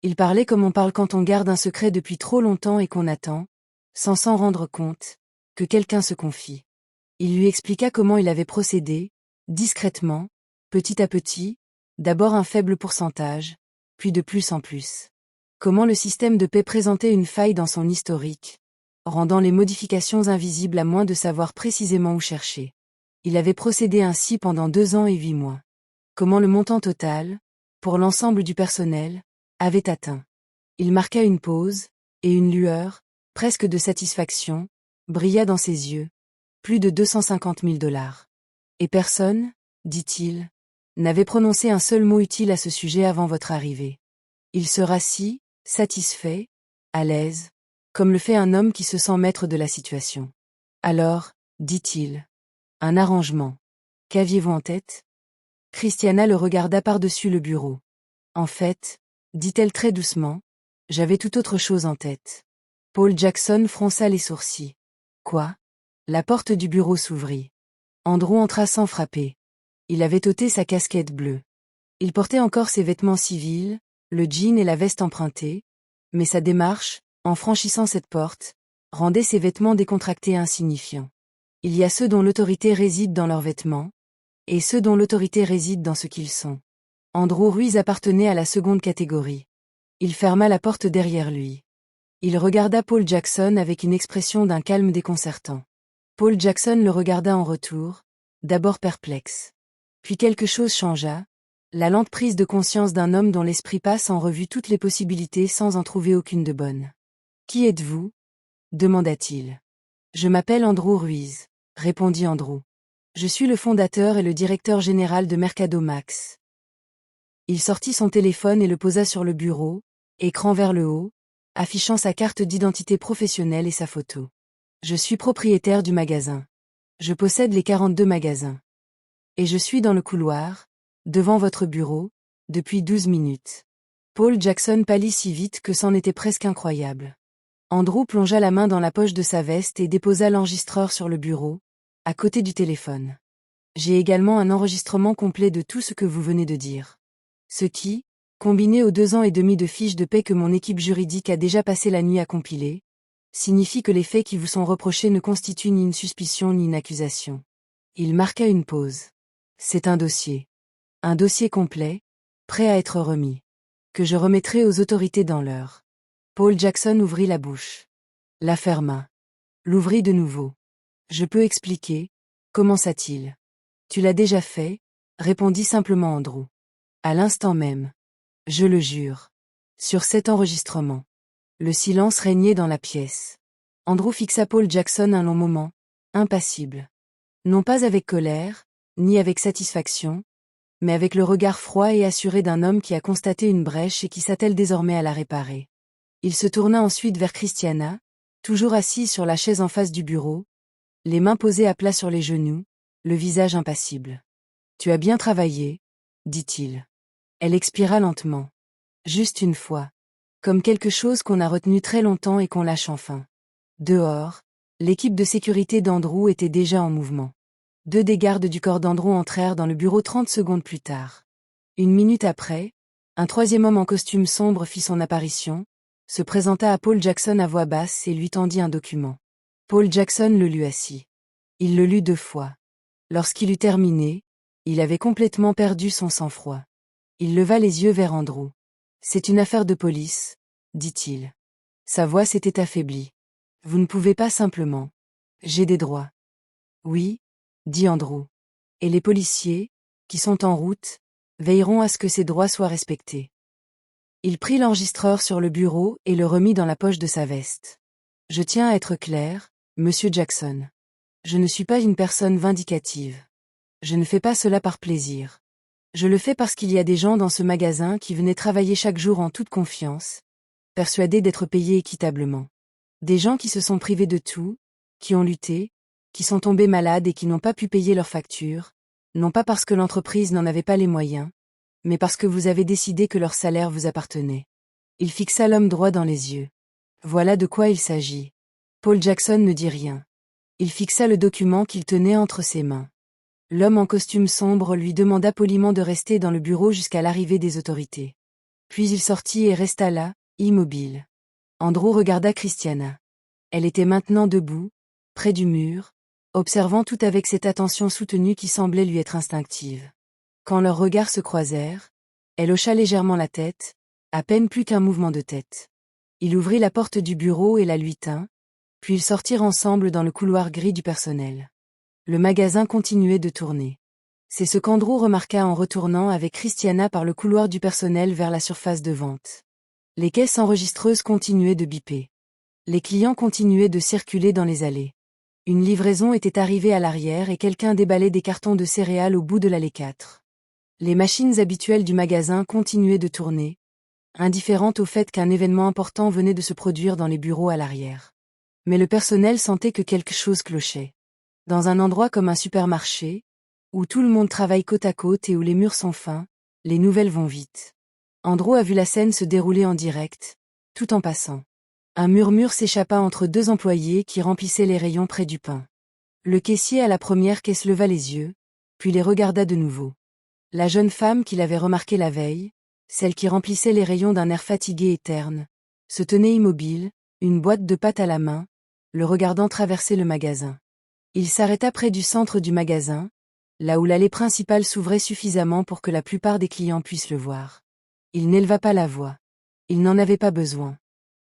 Il parlait comme on parle quand on garde un secret depuis trop longtemps et qu'on attend, sans s'en rendre compte, que quelqu'un se confie. Il lui expliqua comment il avait procédé, discrètement, petit à petit, d'abord un faible pourcentage, puis de plus en plus. Comment le système de paix présentait une faille dans son historique, rendant les modifications invisibles à moins de savoir précisément où chercher. Il avait procédé ainsi pendant 2 ans et 8 mois. Comment le montant total, pour l'ensemble du personnel, avait atteint. Il marqua une pause, et une lueur, presque de satisfaction, brilla dans ses yeux. Plus de 250 000 $. Et personne, dit-il, n'avait prononcé un seul mot utile à ce sujet avant votre arrivée. Il se rassit, satisfait, à l'aise, comme le fait un homme qui se sent maître de la situation. Alors, dit-il. Un arrangement. Qu'aviez-vous en tête? Christiana le regarda par-dessus le bureau. En fait, dit-elle très doucement, j'avais tout autre chose en tête. Paul Jackson fronça les sourcils. Quoi? La porte du bureau s'ouvrit. Andrew entra sans frapper. Il avait ôté sa casquette bleue. Il portait encore ses vêtements civils, le jean et la veste empruntée, mais sa démarche, en franchissant cette porte, rendait ses vêtements décontractés et insignifiants. Il y a ceux dont l'autorité réside dans leurs vêtements, et ceux dont l'autorité réside dans ce qu'ils sont. Andrew Ruiz appartenait à la seconde catégorie. Il ferma la porte derrière lui. Il regarda Paul Jackson avec une expression d'un calme déconcertant. Paul Jackson le regarda en retour, d'abord perplexe. Puis quelque chose changea, la lente prise de conscience d'un homme dont l'esprit passe en revue toutes les possibilités sans en trouver aucune de bonne. « Qui êtes-vous » demanda-t-il. « Je m'appelle Andrew Ruiz » répondit Andrew. « Je suis le fondateur et le directeur général de Mercado Max. » Il sortit son téléphone et le posa sur le bureau, écran vers le haut, affichant sa carte d'identité professionnelle et sa photo. « Je suis propriétaire du magasin. Je possède les 42 magasins. Et je suis dans le couloir, devant votre bureau, depuis 12 minutes. » Paul Jackson pâlit si vite que c'en était presque incroyable. Andrew plongea la main dans la poche de sa veste et déposa l'enregistreur sur le bureau, à côté du téléphone. « J'ai également un enregistrement complet de tout ce que vous venez de dire. Ce qui, combiné aux 2 ans et demi de fiches de paie que mon équipe juridique a déjà passé la nuit à compiler, signifie que les faits qui vous sont reprochés ne constituent ni une suspicion ni une accusation. » Il marqua une pause. « C'est un dossier. Un dossier complet, prêt à être remis. Que je remettrai aux autorités dans l'heure. » Paul Jackson ouvrit la bouche. La ferma. L'ouvrit de nouveau. « Je peux expliquer, » commença-t-il. « Tu l'as déjà fait, » répondit simplement Andrew. « À l'instant même. Je le jure. Sur cet enregistrement. » Le silence régnait dans la pièce. Andrew fixa Paul Jackson un long moment, impassible. Non pas avec colère, ni avec satisfaction, mais avec le regard froid et assuré d'un homme qui a constaté une brèche et qui s'attelle désormais à la réparer. Il se tourna ensuite vers Christiana, toujours assise sur la chaise en face du bureau, les mains posées à plat sur les genoux, le visage impassible. « Tu as bien travaillé, » dit-il. Elle expira lentement. Juste une fois. Comme quelque chose qu'on a retenu très longtemps et qu'on lâche enfin. Dehors, l'équipe de sécurité d'Andrew était déjà en mouvement. 2 des gardes du corps d'Andrew entrèrent dans le bureau 30 secondes plus tard. 1 minute après, un 3e homme en costume sombre fit son apparition, se présenta à Paul Jackson à voix basse et lui tendit un document. Paul Jackson le lut assis. Il le lut 2 fois. Lorsqu'il eut terminé, il avait complètement perdu son sang-froid. Il leva les yeux vers Andrew. « C'est une affaire de police, » dit-il. Sa voix s'était affaiblie. « Vous ne pouvez pas simplement. J'ai des droits. » « Oui, » dit Andrew. « Et les policiers, qui sont en route, veilleront à ce que ces droits soient respectés. » Il prit l'enregistreur sur le bureau et le remit dans la poche de sa veste. « Je tiens à être clair, Monsieur Jackson. Je ne suis pas une personne vindicative. Je ne fais pas cela par plaisir. Je le fais parce qu'il y a des gens dans ce magasin qui venaient travailler chaque jour en toute confiance, persuadés d'être payés équitablement. Des gens qui se sont privés de tout, qui ont lutté, qui sont tombés malades et qui n'ont pas pu payer leurs factures, non pas parce que l'entreprise n'en avait pas les moyens, mais parce que vous avez décidé que leur salaire vous appartenait. » Il fixa l'homme droit dans les yeux. Voilà de quoi il s'agit. Paul Jackson ne dit rien. Il fixa le document qu'il tenait entre ses mains. L'homme en costume sombre lui demanda poliment de rester dans le bureau jusqu'à l'arrivée des autorités. Puis il sortit et resta là, immobile. Andrew regarda Christiana. Elle était maintenant debout, près du mur, observant tout avec cette attention soutenue qui semblait lui être instinctive. Quand leurs regards se croisèrent, elle hocha légèrement la tête, à peine plus qu'un mouvement de tête. Il ouvrit la porte du bureau et la lui tint, puis ils sortirent ensemble dans le couloir gris du personnel. Le magasin continuait de tourner. C'est ce qu'Andrew remarqua en retournant avec Christiana par le couloir du personnel vers la surface de vente. Les caisses enregistreuses continuaient de biper. Les clients continuaient de circuler dans les allées. Une livraison était arrivée à l'arrière et quelqu'un déballait des cartons de céréales au bout de l'allée 4. Les machines habituelles du magasin continuaient de tourner, indifférente au fait qu'un événement important venait de se produire dans les bureaux à l'arrière. Mais le personnel sentait que quelque chose clochait. Dans un endroit comme un supermarché, où tout le monde travaille côte à côte et où les murs sont fins, les nouvelles vont vite. Andrew a vu la scène se dérouler en direct, tout en passant. Un murmure s'échappa entre deux employés qui remplissaient les rayons près du pain. Le caissier à la première caisse leva les yeux, puis les regarda de nouveau. La jeune femme qu'il avait remarquée la veille, celle qui remplissait les rayons d'un air fatigué et terne, se tenait immobile, une boîte de pâtes à la main, le regardant traverser le magasin. Il s'arrêta près du centre du magasin, là où l'allée principale s'ouvrait suffisamment pour que la plupart des clients puissent le voir. Il n'éleva pas la voix. Il n'en avait pas besoin.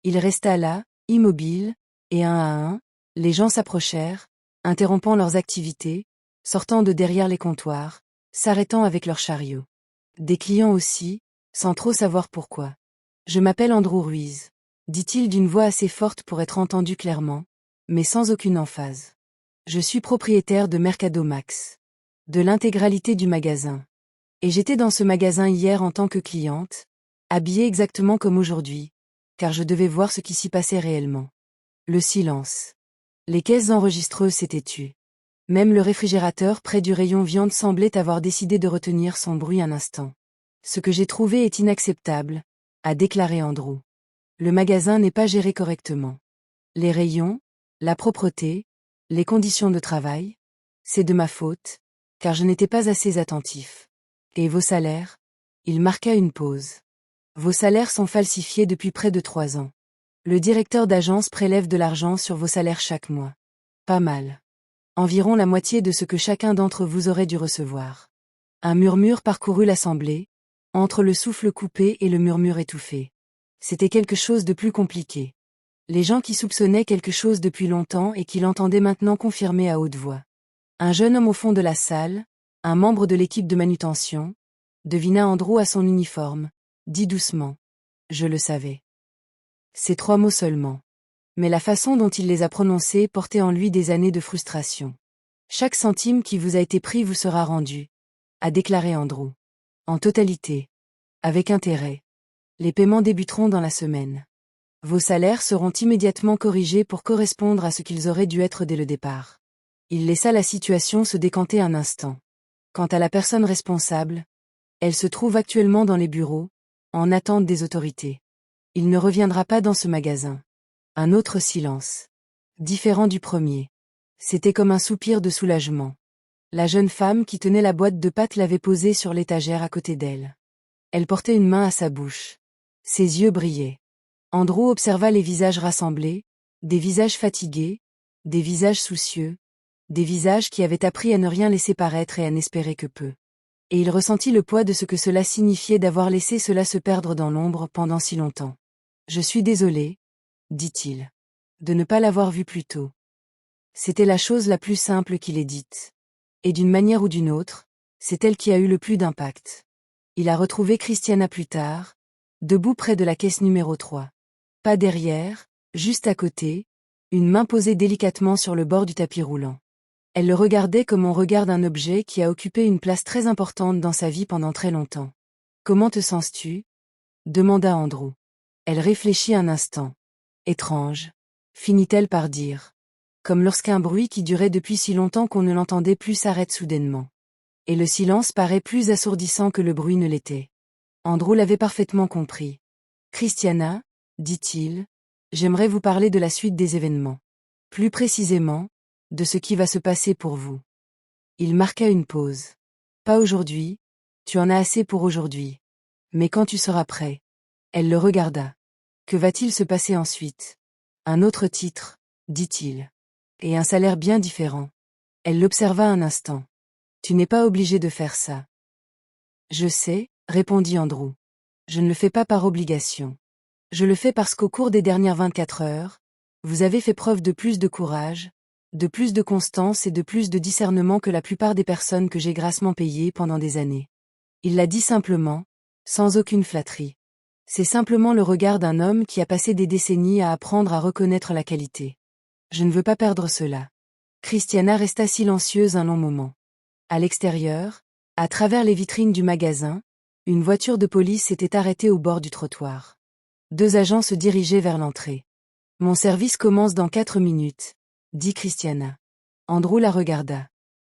Il resta là, immobile, et un à un, les gens s'approchèrent, interrompant leurs activités, sortant de derrière les comptoirs, s'arrêtant avec leurs chariots. Des clients aussi, sans trop savoir pourquoi. « Je m'appelle Andrew Ruiz », dit-il d'une voix assez forte pour être entendu clairement, mais sans aucune emphase. « Je suis propriétaire de Mercado Max. De l'intégralité du magasin. Et j'étais dans ce magasin hier en tant que cliente, habillée exactement comme aujourd'hui, car je devais voir ce qui s'y passait réellement. » Le silence. Les caisses enregistreuses s'étaient tues. Même le réfrigérateur près du rayon viande semblait avoir décidé de retenir son bruit un instant. « Ce que j'ai trouvé est inacceptable », a déclaré Andrew. Le magasin n'est pas géré correctement. Les rayons, la propreté, les conditions de travail, c'est de ma faute, car je n'étais pas assez attentif. Et vos salaires? Il marqua une pause. Vos salaires sont falsifiés depuis près de 3 ans. Le directeur d'agence prélève de l'argent sur vos salaires chaque mois. Pas mal. Environ la moitié de ce que chacun d'entre vous aurait dû recevoir. Un murmure parcourut l'assemblée, entre le souffle coupé et le murmure étouffé. C'était quelque chose de plus compliqué. Les gens qui soupçonnaient quelque chose depuis longtemps et qui l'entendaient maintenant confirmer à haute voix. Un jeune homme au fond de la salle, un membre de l'équipe de manutention, devina Andrew à son uniforme, dit doucement. Je le savais. Ces 3 mots seulement. Mais la façon dont il les a prononcés portait en lui des années de frustration. Chaque centime qui vous a été pris vous sera rendu, a déclaré Andrew. En totalité. Avec intérêt. Les paiements débuteront dans la semaine. Vos salaires seront immédiatement corrigés pour correspondre à ce qu'ils auraient dû être dès le départ. Il laissa la situation se décanter un instant. Quant à la personne responsable, elle se trouve actuellement dans les bureaux, en attente des autorités. Il ne reviendra pas dans ce magasin. Un autre silence. Différent du premier. C'était comme un soupir de soulagement. La jeune femme qui tenait la boîte de pâtes l'avait posée sur l'étagère à côté d'elle. Elle portait une main à sa bouche. Ses yeux brillaient. Andrew observa les visages rassemblés, des visages fatigués, des visages soucieux, des visages qui avaient appris à ne rien laisser paraître et à n'espérer que peu. Et il ressentit le poids de ce que cela signifiait d'avoir laissé cela se perdre dans l'ombre pendant si longtemps. « Je suis désolé, » dit-il, « de ne pas l'avoir vu plus tôt. » C'était la chose la plus simple qu'il ait dite. Et d'une manière ou d'une autre, c'est elle qui a eu le plus d'impact. Il a retrouvé Christiana plus tard, debout près de la caisse numéro 3. Pas derrière, juste à côté, une main posée délicatement sur le bord du tapis roulant. Elle le regardait comme on regarde un objet qui a occupé une place très importante dans sa vie pendant très longtemps. « Comment te sens-tu » demanda Andrew. Elle réfléchit un instant. « Étrange », finit-elle par dire. Comme lorsqu'un bruit qui durait depuis si longtemps qu'on ne l'entendait plus s'arrête soudainement. Et le silence paraît plus assourdissant que le bruit ne l'était. Andrew l'avait parfaitement compris. « Christiana, » dit-il, « j'aimerais vous parler de la suite des événements. Plus précisément, de ce qui va se passer pour vous. » Il marqua une pause. « Pas aujourd'hui, tu en as assez pour aujourd'hui. Mais quand tu seras prêt. » Elle le regarda. « Que va-t-il se passer ensuite ? » Un autre titre, dit-il. Et un salaire bien différent. Elle l'observa un instant. « Tu n'es pas obligé de faire ça. » « Je sais, » répondit Andrew. « Je ne le fais pas par obligation. Je le fais parce qu'au cours des dernières 24 heures, vous avez fait preuve de plus de courage, de plus de constance et de plus de discernement que la plupart des personnes que j'ai grassement payées pendant des années. » Il l'a dit simplement, sans aucune flatterie. C'est simplement le regard d'un homme qui a passé des décennies à apprendre à reconnaître la qualité. Je ne veux pas perdre cela. Christiana resta silencieuse un long moment. À l'extérieur, à travers les vitrines du magasin, Une voiture de police s'était arrêtée au bord du trottoir. 2 agents se dirigeaient vers l'entrée. « Mon service commence dans 4 minutes, » dit Christiana. Andrew la regarda.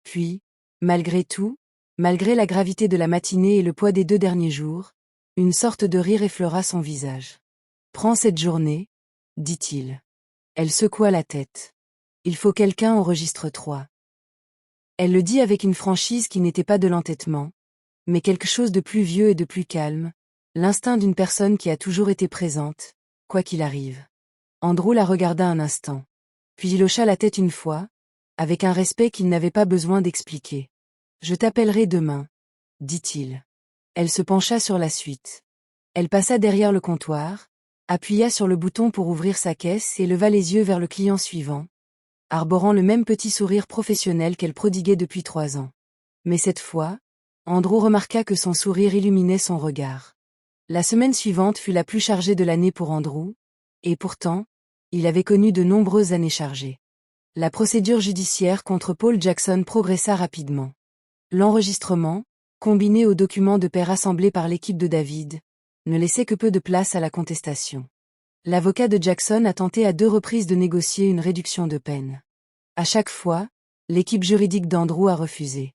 Puis, malgré tout, malgré la gravité de la matinée et le poids des 2 derniers jours, une sorte de rire effleura son visage. « Prends cette journée, » dit-il. Elle secoua la tête. « Il faut quelqu'un au registre 3. » Elle le dit avec une franchise qui n'était pas de l'entêtement, mais quelque chose de plus vieux et de plus calme, l'instinct d'une personne qui a toujours été présente, quoi qu'il arrive. Andrew la regarda un instant. Puis il hocha la tête une fois, avec un respect qu'il n'avait pas besoin d'expliquer. « Je t'appellerai demain, » dit-il. Elle se pencha sur la suite. Elle passa derrière le comptoir, appuya sur le bouton pour ouvrir sa caisse et leva les yeux vers le client suivant, arborant le même petit sourire professionnel qu'elle prodiguait depuis 3 ans. Mais cette fois, Andrew remarqua que son sourire illuminait son regard. La semaine suivante fut la plus chargée de l'année pour Andrew, et pourtant, il avait connu de nombreuses années chargées. La procédure judiciaire contre Paul Jackson progressa rapidement. L'enregistrement, combiné aux documents de paix rassemblés par l'équipe de David, ne laissait que peu de place à la contestation. L'avocat de Jackson a tenté à 2 reprises de négocier une réduction de peine. À chaque fois, l'équipe juridique d'Andrew a refusé.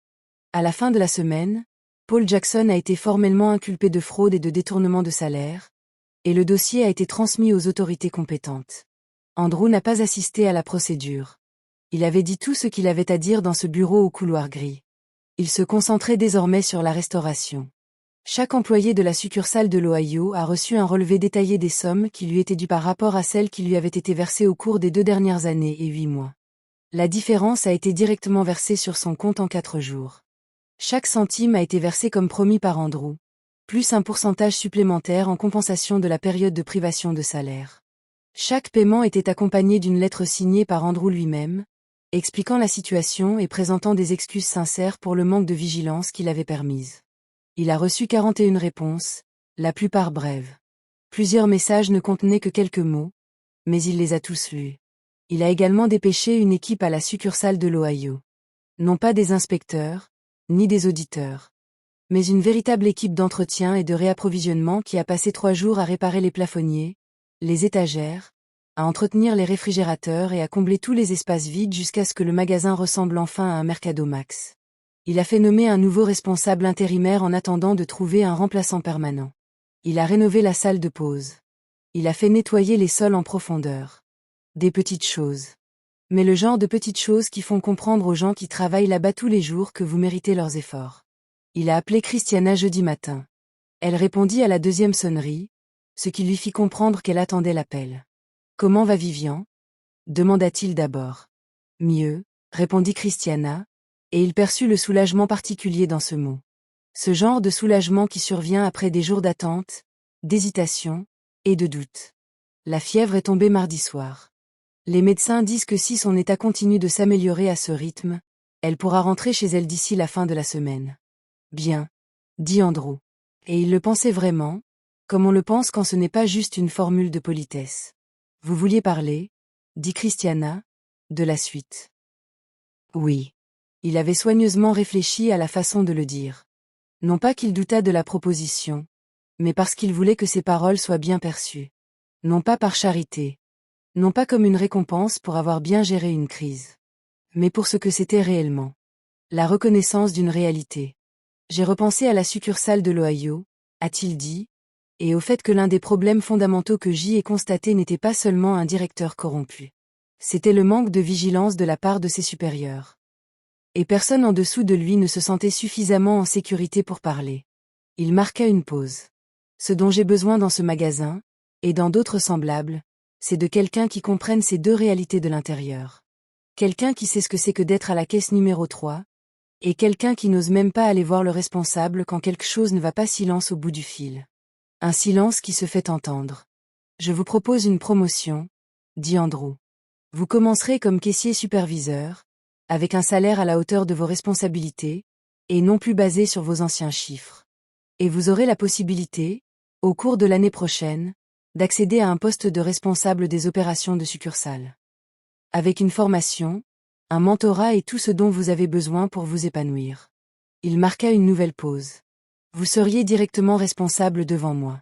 À la fin de la semaine, Paul Jackson a été formellement inculpé de fraude et de détournement de salaire, et le dossier a été transmis aux autorités compétentes. Andrew n'a pas assisté à la procédure. Il avait dit tout ce qu'il avait à dire dans ce bureau au couloir gris. Il se concentrait désormais sur la restauration. Chaque employé de la succursale de l'Ohio a reçu un relevé détaillé des sommes qui lui étaient dues par rapport à celles qui lui avaient été versées au cours des 2 dernières années et 8 mois. La différence a été directement versée sur son compte en 4 jours. Chaque centime a été versé comme promis par Andrew, plus un pourcentage supplémentaire en compensation de la période de privation de salaire. Chaque paiement était accompagné d'une lettre signée par Andrew lui-même, expliquant la situation et présentant des excuses sincères pour le manque de vigilance qu'il avait permise. Il a reçu 41 réponses, la plupart brèves. Plusieurs messages ne contenaient que quelques mots, mais il les a tous lus. Il a également dépêché une équipe à la succursale de l'Ohio. Non pas des inspecteurs, ni des auditeurs, mais une véritable équipe d'entretien et de réapprovisionnement qui a passé 3 jours à réparer les plafonniers, les étagères, à entretenir les réfrigérateurs et à combler tous les espaces vides jusqu'à ce que le magasin ressemble enfin à un Mercado Max. Il a fait nommer un nouveau responsable intérimaire en attendant de trouver un remplaçant permanent. Il a rénové la salle de pause. Il a fait nettoyer les sols en profondeur. Des petites choses. Mais le genre de petites choses qui font comprendre aux gens qui travaillent là-bas tous les jours que vous méritez leurs efforts. Il a appelé Christiana jeudi matin. Elle répondit à la 2e sonnerie, ce qui lui fit comprendre qu'elle attendait l'appel. « Comment va Vivian ?» demanda-t-il d'abord. « Mieux », répondit Christiana, et il perçut le soulagement particulier dans ce mot. Ce genre de soulagement qui survient après des jours d'attente, d'hésitation et de doute. La fièvre est tombée mardi soir. Les médecins disent que si son état continue de s'améliorer à ce rythme, elle pourra rentrer chez elle d'ici la fin de la semaine. Bien, dit Andrew. Et il le pensait vraiment, comme on le pense quand ce n'est pas juste une formule de politesse. Vous vouliez parler, dit Christiana, de la suite. Oui. Il avait soigneusement réfléchi à la façon de le dire. Non pas qu'il doutât de la proposition, mais parce qu'il voulait que ses paroles soient bien perçues. Non pas par charité. Non pas comme une récompense pour avoir bien géré une crise. Mais pour ce que c'était réellement. La reconnaissance d'une réalité. J'ai repensé à la succursale de l'Ohio, a-t-il dit, et au fait que l'un des problèmes fondamentaux que j'y ai constaté n'était pas seulement un directeur corrompu. C'était le manque de vigilance de la part de ses supérieurs. Et personne en dessous de lui ne se sentait suffisamment en sécurité pour parler. Il marqua une pause. Ce dont j'ai besoin dans ce magasin, et dans d'autres semblables, c'est de quelqu'un qui comprenne ces 2 réalités de l'intérieur. Quelqu'un qui sait ce que c'est que d'être à la caisse numéro 3, et quelqu'un qui n'ose même pas aller voir le responsable quand quelque chose ne va pas, silence au bout du fil. Un silence qui se fait entendre. Je vous propose une promotion, dit Andrew. Vous commencerez comme caissier superviseur, avec un salaire à la hauteur de vos responsabilités, et non plus basé sur vos anciens chiffres. Et vous aurez la possibilité, au cours de l'année prochaine, d'accéder à un poste de responsable des opérations de succursale. Avec une formation, un mentorat et tout ce dont vous avez besoin pour vous épanouir. Il marqua une nouvelle pause. Vous seriez directement responsable devant moi.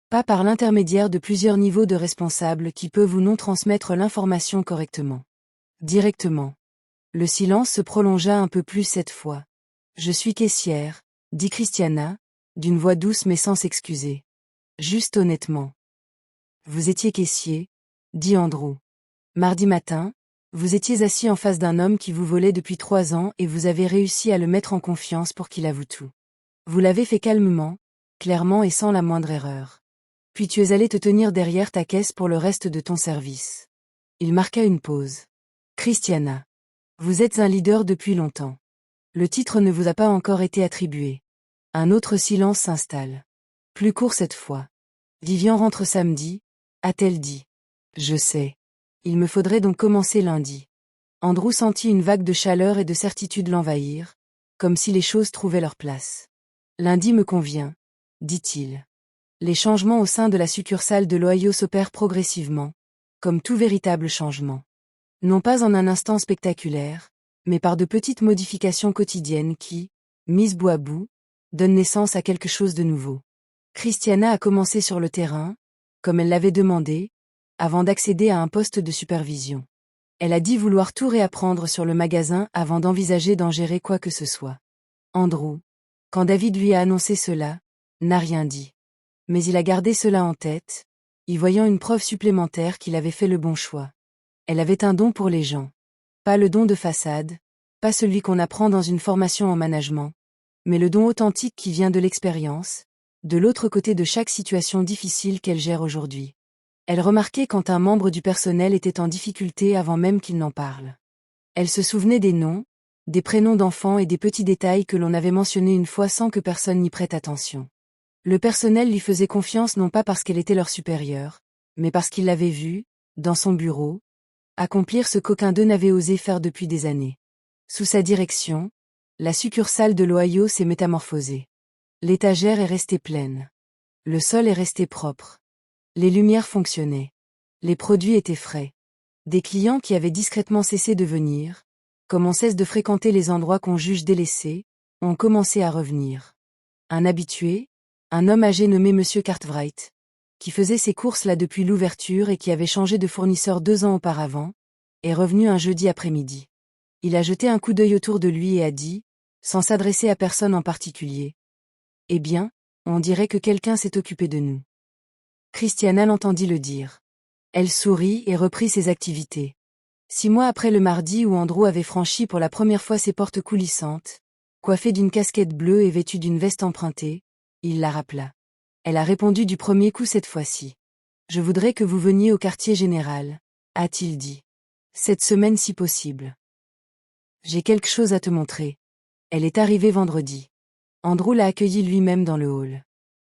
Pas par l'intermédiaire de plusieurs niveaux de responsables qui peuvent ou non transmettre l'information correctement. Directement. Le silence se prolongea un peu plus cette fois. Je suis caissière, dit Christiana, d'une voix douce mais sans s'excuser. Juste honnêtement. Vous étiez caissier, dit Andrew. Mardi matin, vous étiez assis en face d'un homme qui vous volait depuis 3 ans et vous avez réussi à le mettre en confiance pour qu'il avoue tout. Vous l'avez fait calmement, clairement et sans la moindre erreur. Puis tu es allé te tenir derrière ta caisse pour le reste de ton service. Il marqua une pause. Christiana. Vous êtes un leader depuis longtemps. Le titre ne vous a pas encore été attribué. Un autre silence s'installe. Plus court cette fois. Vivian rentre samedi, a-t-elle dit. Je sais. Il me faudrait donc commencer lundi. Andrew sentit une vague de chaleur et de certitude l'envahir, comme si les choses trouvaient leur place. Lundi me convient, dit-il. Les changements au sein de la succursale de l'Ohio s'opèrent progressivement, comme tout véritable changement. Non pas en un instant spectaculaire, mais par de petites modifications quotidiennes qui, mises bout à bout, donnent naissance à quelque chose de nouveau. Christiana a commencé sur le terrain, comme elle l'avait demandé, avant d'accéder à un poste de supervision. Elle a dit vouloir tout réapprendre sur le magasin avant d'envisager d'en gérer quoi que ce soit. Andrew, quand David lui a annoncé cela, n'a rien dit. Mais il a gardé cela en tête, y voyant une preuve supplémentaire qu'il avait fait le bon choix. Elle avait un don pour les gens. Pas le don de façade, pas celui qu'on apprend dans une formation en management, mais le don authentique qui vient de l'expérience, de l'autre côté de chaque situation difficile qu'elle gère aujourd'hui. Elle remarquait quand un membre du personnel était en difficulté avant même qu'il n'en parle. Elle se souvenait des noms, des prénoms d'enfants et des petits détails que l'on avait mentionnés une fois sans que personne n'y prête attention. Le personnel lui faisait confiance non pas parce qu'elle était leur supérieure, mais parce qu'il l'avait vue, dans son bureau, accomplir ce qu'aucun d'eux n'avait osé faire depuis des années. Sous sa direction, la succursale de l'Ohio s'est métamorphosée. L'étagère est restée pleine. Le sol est resté propre. Les lumières fonctionnaient. Les produits étaient frais. Des clients qui avaient discrètement cessé de venir, comme on cesse de fréquenter les endroits qu'on juge délaissés, ont commencé à revenir. Un habitué, un homme âgé nommé Monsieur Cartwright, qui faisait ses courses là depuis l'ouverture et qui avait changé de fournisseur 2 ans auparavant, est revenu un jeudi après-midi. Il a jeté un coup d'œil autour de lui et a dit, sans s'adresser à personne en particulier. Eh bien, on dirait que quelqu'un s'est occupé de nous. Christiana l'entendit le dire. Elle sourit et reprit ses activités. 6 mois après le mardi où Andrew avait franchi pour la première fois ses portes coulissantes, coiffé d'une casquette bleue et vêtu d'une veste empruntée, il la rappela. Elle a répondu du premier coup cette fois-ci. Je voudrais que vous veniez au quartier général, a-t-il dit. Cette semaine si possible. J'ai quelque chose à te montrer. Elle est arrivée vendredi. Andrew l'a accueillie lui-même dans le hall.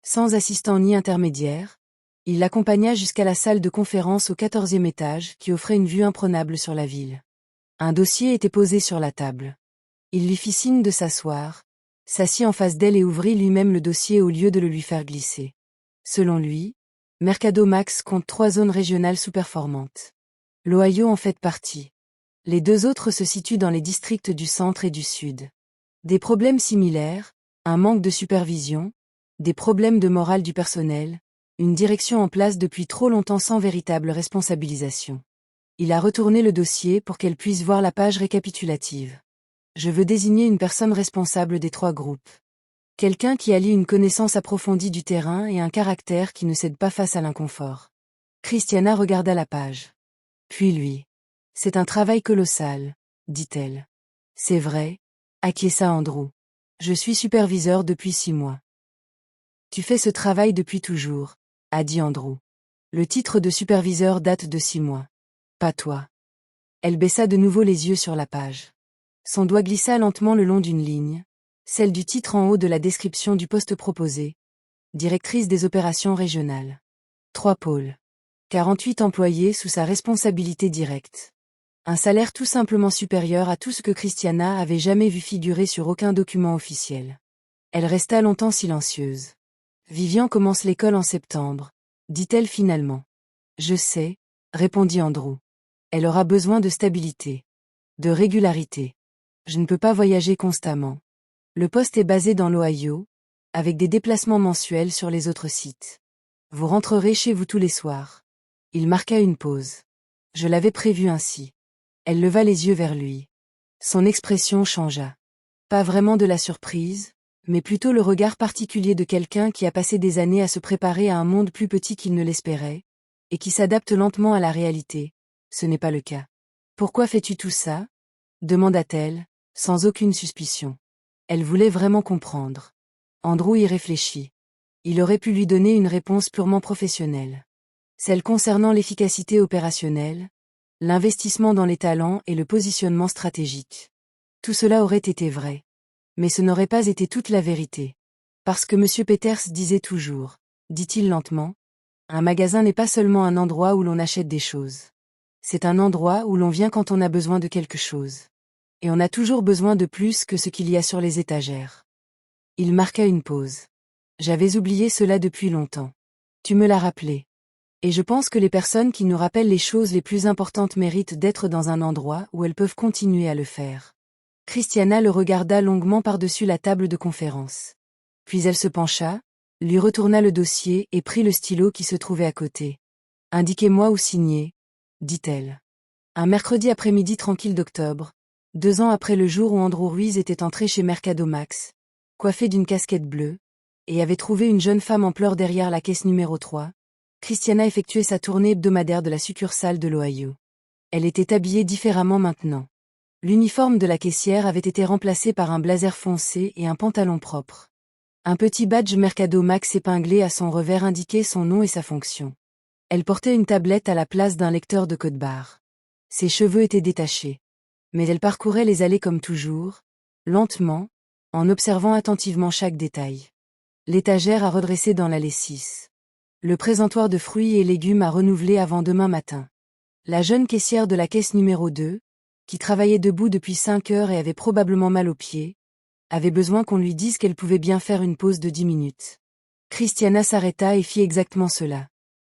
Sans assistant ni intermédiaire, il l'accompagna jusqu'à la salle de conférence au 14e étage qui offrait une vue imprenable sur la ville. Un dossier était posé sur la table. Il lui fit signe de s'asseoir, s'assit en face d'elle et ouvrit lui-même le dossier au lieu de le lui faire glisser. Selon lui, Mercado Max compte 3 zones régionales sous-performantes. L'Ohio en fait partie. Les 2 autres se situent dans les districts du centre et du sud. Des problèmes similaires, un manque de supervision, des problèmes de morale du personnel, une direction en place depuis trop longtemps sans véritable responsabilisation. Il a retourné le dossier pour qu'elle puisse voir la page récapitulative. Je veux désigner une personne responsable des 3 groupes. Quelqu'un qui allie une connaissance approfondie du terrain et un caractère qui ne cède pas face à l'inconfort. Christiana regarda la page. Puis lui. C'est un travail colossal, dit-elle. C'est vrai, acquiesça Andrew. Je suis superviseur depuis 6 mois. Tu fais ce travail depuis toujours, a dit Andrew. Le titre de superviseur date de 6 mois. Pas toi. Elle baissa de nouveau les yeux sur la page. Son doigt glissa lentement le long d'une ligne, celle du titre en haut de la description du poste proposé. Directrice des opérations régionales. 3 pôles. 48 employés sous sa responsabilité directe. Un salaire tout simplement supérieur à tout ce que Christiana avait jamais vu figurer sur aucun document officiel. Elle resta longtemps silencieuse. Vivian commence l'école en septembre, dit-elle finalement. Je sais, répondit Andrew. Elle aura besoin de stabilité. De régularité. Je ne peux pas voyager constamment. Le poste est basé dans l'Ohio, avec des déplacements mensuels sur les autres sites. Vous rentrerez chez vous tous les soirs. Il marqua une pause. Je l'avais prévu ainsi. Elle leva les yeux vers lui. Son expression changea. Pas vraiment de la surprise, mais plutôt le regard particulier de quelqu'un qui a passé des années à se préparer à un monde plus petit qu'il ne l'espérait, et qui s'adapte lentement à la réalité. Ce n'est pas le cas. Pourquoi fais-tu tout ça? Demanda-t-elle, sans aucune suspicion. Elle voulait vraiment comprendre. Andrew y réfléchit. Il aurait pu lui donner une réponse purement professionnelle. Celle concernant l'efficacité opérationnelle, l'investissement dans les talents et le positionnement stratégique. Tout cela aurait été vrai. Mais ce n'aurait pas été toute la vérité. Parce que M. Peters disait toujours, dit-il lentement, un magasin n'est pas seulement un endroit où l'on achète des choses. C'est un endroit où l'on vient quand on a besoin de quelque chose. Et on a toujours besoin de plus que ce qu'il y a sur les étagères. Il marqua une pause. J'avais oublié cela depuis longtemps. Tu me l'as rappelé. Et je pense que les personnes qui nous rappellent les choses les plus importantes méritent d'être dans un endroit où elles peuvent continuer à le faire. Christiana le regarda longuement par-dessus la table de conférence. Puis elle se pencha, lui retourna le dossier et prit le stylo qui se trouvait à côté. « Indiquez-moi où signer, » dit-elle. Un mercredi après-midi tranquille d'octobre, 2 ans après le jour où Andrew Ruiz était entré chez Mercado Max, coiffé d'une casquette bleue, et avait trouvé une jeune femme en pleurs derrière la caisse numéro 3, Christiana effectuait sa tournée hebdomadaire de la succursale de l'Ohio. Elle était habillée différemment maintenant. L'uniforme de la caissière avait été remplacé par un blazer foncé et un pantalon propre. Un petit badge Mercado Max épinglé à son revers indiquait son nom et sa fonction. Elle portait une tablette à la place d'un lecteur de code-barre. Ses cheveux étaient détachés. Mais elle parcourait les allées comme toujours, lentement, en observant attentivement chaque détail. L'étagère à redresser dans l'allée 6. Le présentoir de fruits et légumes à renouveler avant demain matin. La jeune caissière de la caisse numéro 2, qui travaillait debout depuis 5 heures et avait probablement mal aux pieds, avait besoin qu'on lui dise qu'elle pouvait bien faire une pause de 10 minutes. Christiana s'arrêta et fit exactement cela.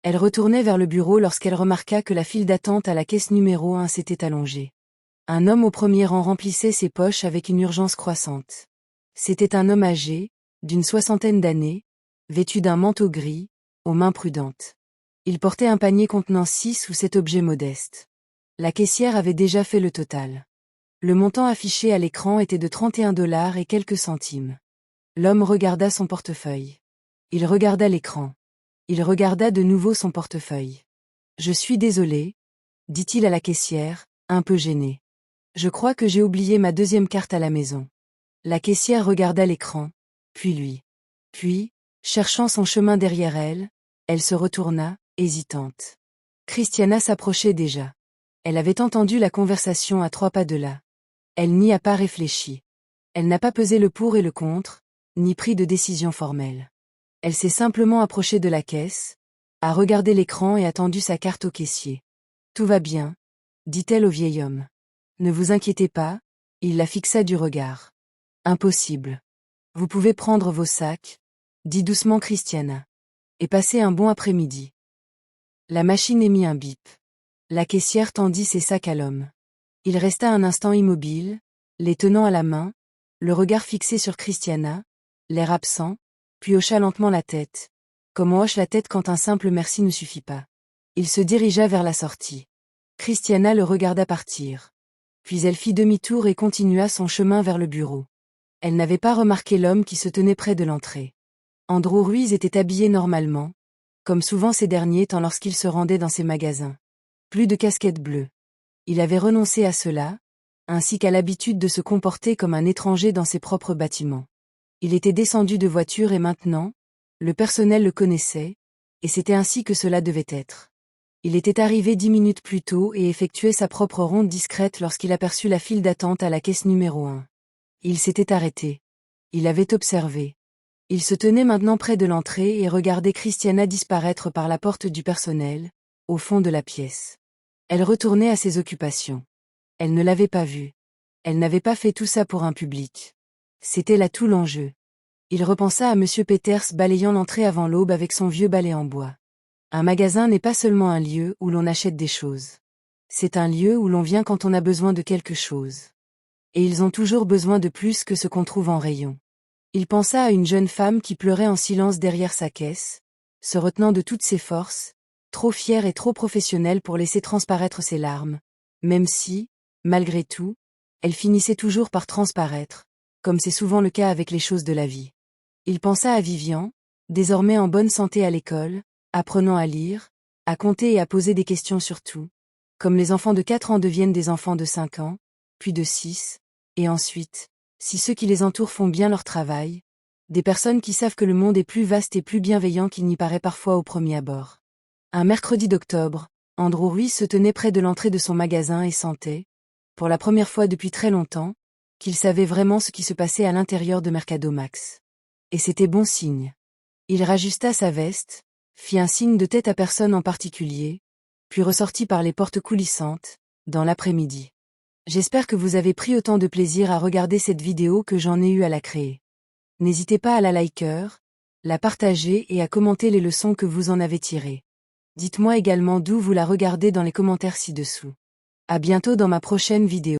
Elle retournait vers le bureau lorsqu'elle remarqua que la file d'attente à la caisse numéro 1 s'était allongée. Un homme au premier rang remplissait ses poches avec une urgence croissante. C'était un homme âgé, d'une 60aine d'années, vêtu d'un manteau gris, aux mains prudentes. Il portait un panier contenant 6 ou 7 objets modestes. La caissière avait déjà fait le total. Le montant affiché à l'écran était de 31 $ et quelques centimes. L'homme regarda son portefeuille. Il regarda l'écran. Il regarda de nouveau son portefeuille. « Je suis désolé, » dit-il à la caissière, un peu gêné. « Je crois que j'ai oublié ma deuxième carte à la maison. » La caissière regarda l'écran, puis lui. Puis, cherchant son chemin derrière elle, elle se retourna, hésitante. Christiana s'approchait déjà. Elle avait entendu la conversation à 3 pas de là. Elle n'y a pas réfléchi. Elle n'a pas pesé le pour et le contre, ni pris de décision formelle. Elle s'est simplement approchée de la caisse, a regardé l'écran et a tendu sa carte au caissier. « Tout va bien, » dit-elle au vieil homme. « Ne vous inquiétez pas, » il la fixa du regard. « Impossible. Vous pouvez prendre vos sacs, » dit doucement Christiana. « Et passer un bon après-midi. » La machine émit un bip. La caissière tendit ses sacs à l'homme. Il resta un instant immobile, les tenant à la main, le regard fixé sur Christiana, l'air absent, puis hocha lentement la tête, comme on hoche la tête quand un simple merci ne suffit pas. Il se dirigea vers la sortie. Christiana le regarda partir. Puis elle fit demi-tour et continua son chemin vers le bureau. Elle n'avait pas remarqué l'homme qui se tenait près de l'entrée. Andrew Ruiz était habillé normalement, comme souvent ces derniers temps lorsqu'il se rendait dans ses magasins. Plus de casquette bleue. Il avait renoncé à cela, ainsi qu'à l'habitude de se comporter comme un étranger dans ses propres bâtiments. Il était descendu de voiture et maintenant, le personnel le connaissait, et c'était ainsi que cela devait être. Il était arrivé 10 minutes plus tôt et effectuait sa propre ronde discrète lorsqu'il aperçut la file d'attente à la caisse numéro 1. Il s'était arrêté. Il avait observé. Il se tenait maintenant près de l'entrée et regardait Christiana disparaître par la porte du personnel, au fond de la pièce. Elle retournait à ses occupations. Elle ne l'avait pas vu. Elle n'avait pas fait tout ça pour un public. C'était là tout l'enjeu. Il repensa à M. Peters balayant l'entrée avant l'aube avec son vieux balai en bois. Un magasin n'est pas seulement un lieu où l'on achète des choses. C'est un lieu où l'on vient quand on a besoin de quelque chose. Et ils ont toujours besoin de plus que ce qu'on trouve en rayon. Il pensa à une jeune femme qui pleurait en silence derrière sa caisse, se retenant de toutes ses forces, trop fière et trop professionnelle pour laisser transparaître ses larmes, même si, malgré tout, elle finissait toujours par transparaître, comme c'est souvent le cas avec les choses de la vie. Il pensa à Vivian, désormais en bonne santé à l'école, apprenant à lire, à compter et à poser des questions sur tout, comme les enfants de 4 ans deviennent des enfants de 5 ans, puis de 6, et ensuite, si ceux qui les entourent font bien leur travail, des personnes qui savent que le monde est plus vaste et plus bienveillant qu'il n'y paraît parfois au premier abord. Un mercredi d'octobre, Andrew Ruiz se tenait près de l'entrée de son magasin et sentait, pour la première fois depuis très longtemps, qu'il savait vraiment ce qui se passait à l'intérieur de Mercado Max. Et c'était bon signe. Il rajusta sa veste, fit un signe de tête à personne en particulier, puis ressortit par les portes coulissantes, dans l'après-midi. J'espère que vous avez pris autant de plaisir à regarder cette vidéo que j'en ai eu à la créer. N'hésitez pas à la liker, la partager et à commenter les leçons que vous en avez tirées. Dites-moi également d'où vous la regardez dans les commentaires ci-dessous. À bientôt dans ma prochaine vidéo.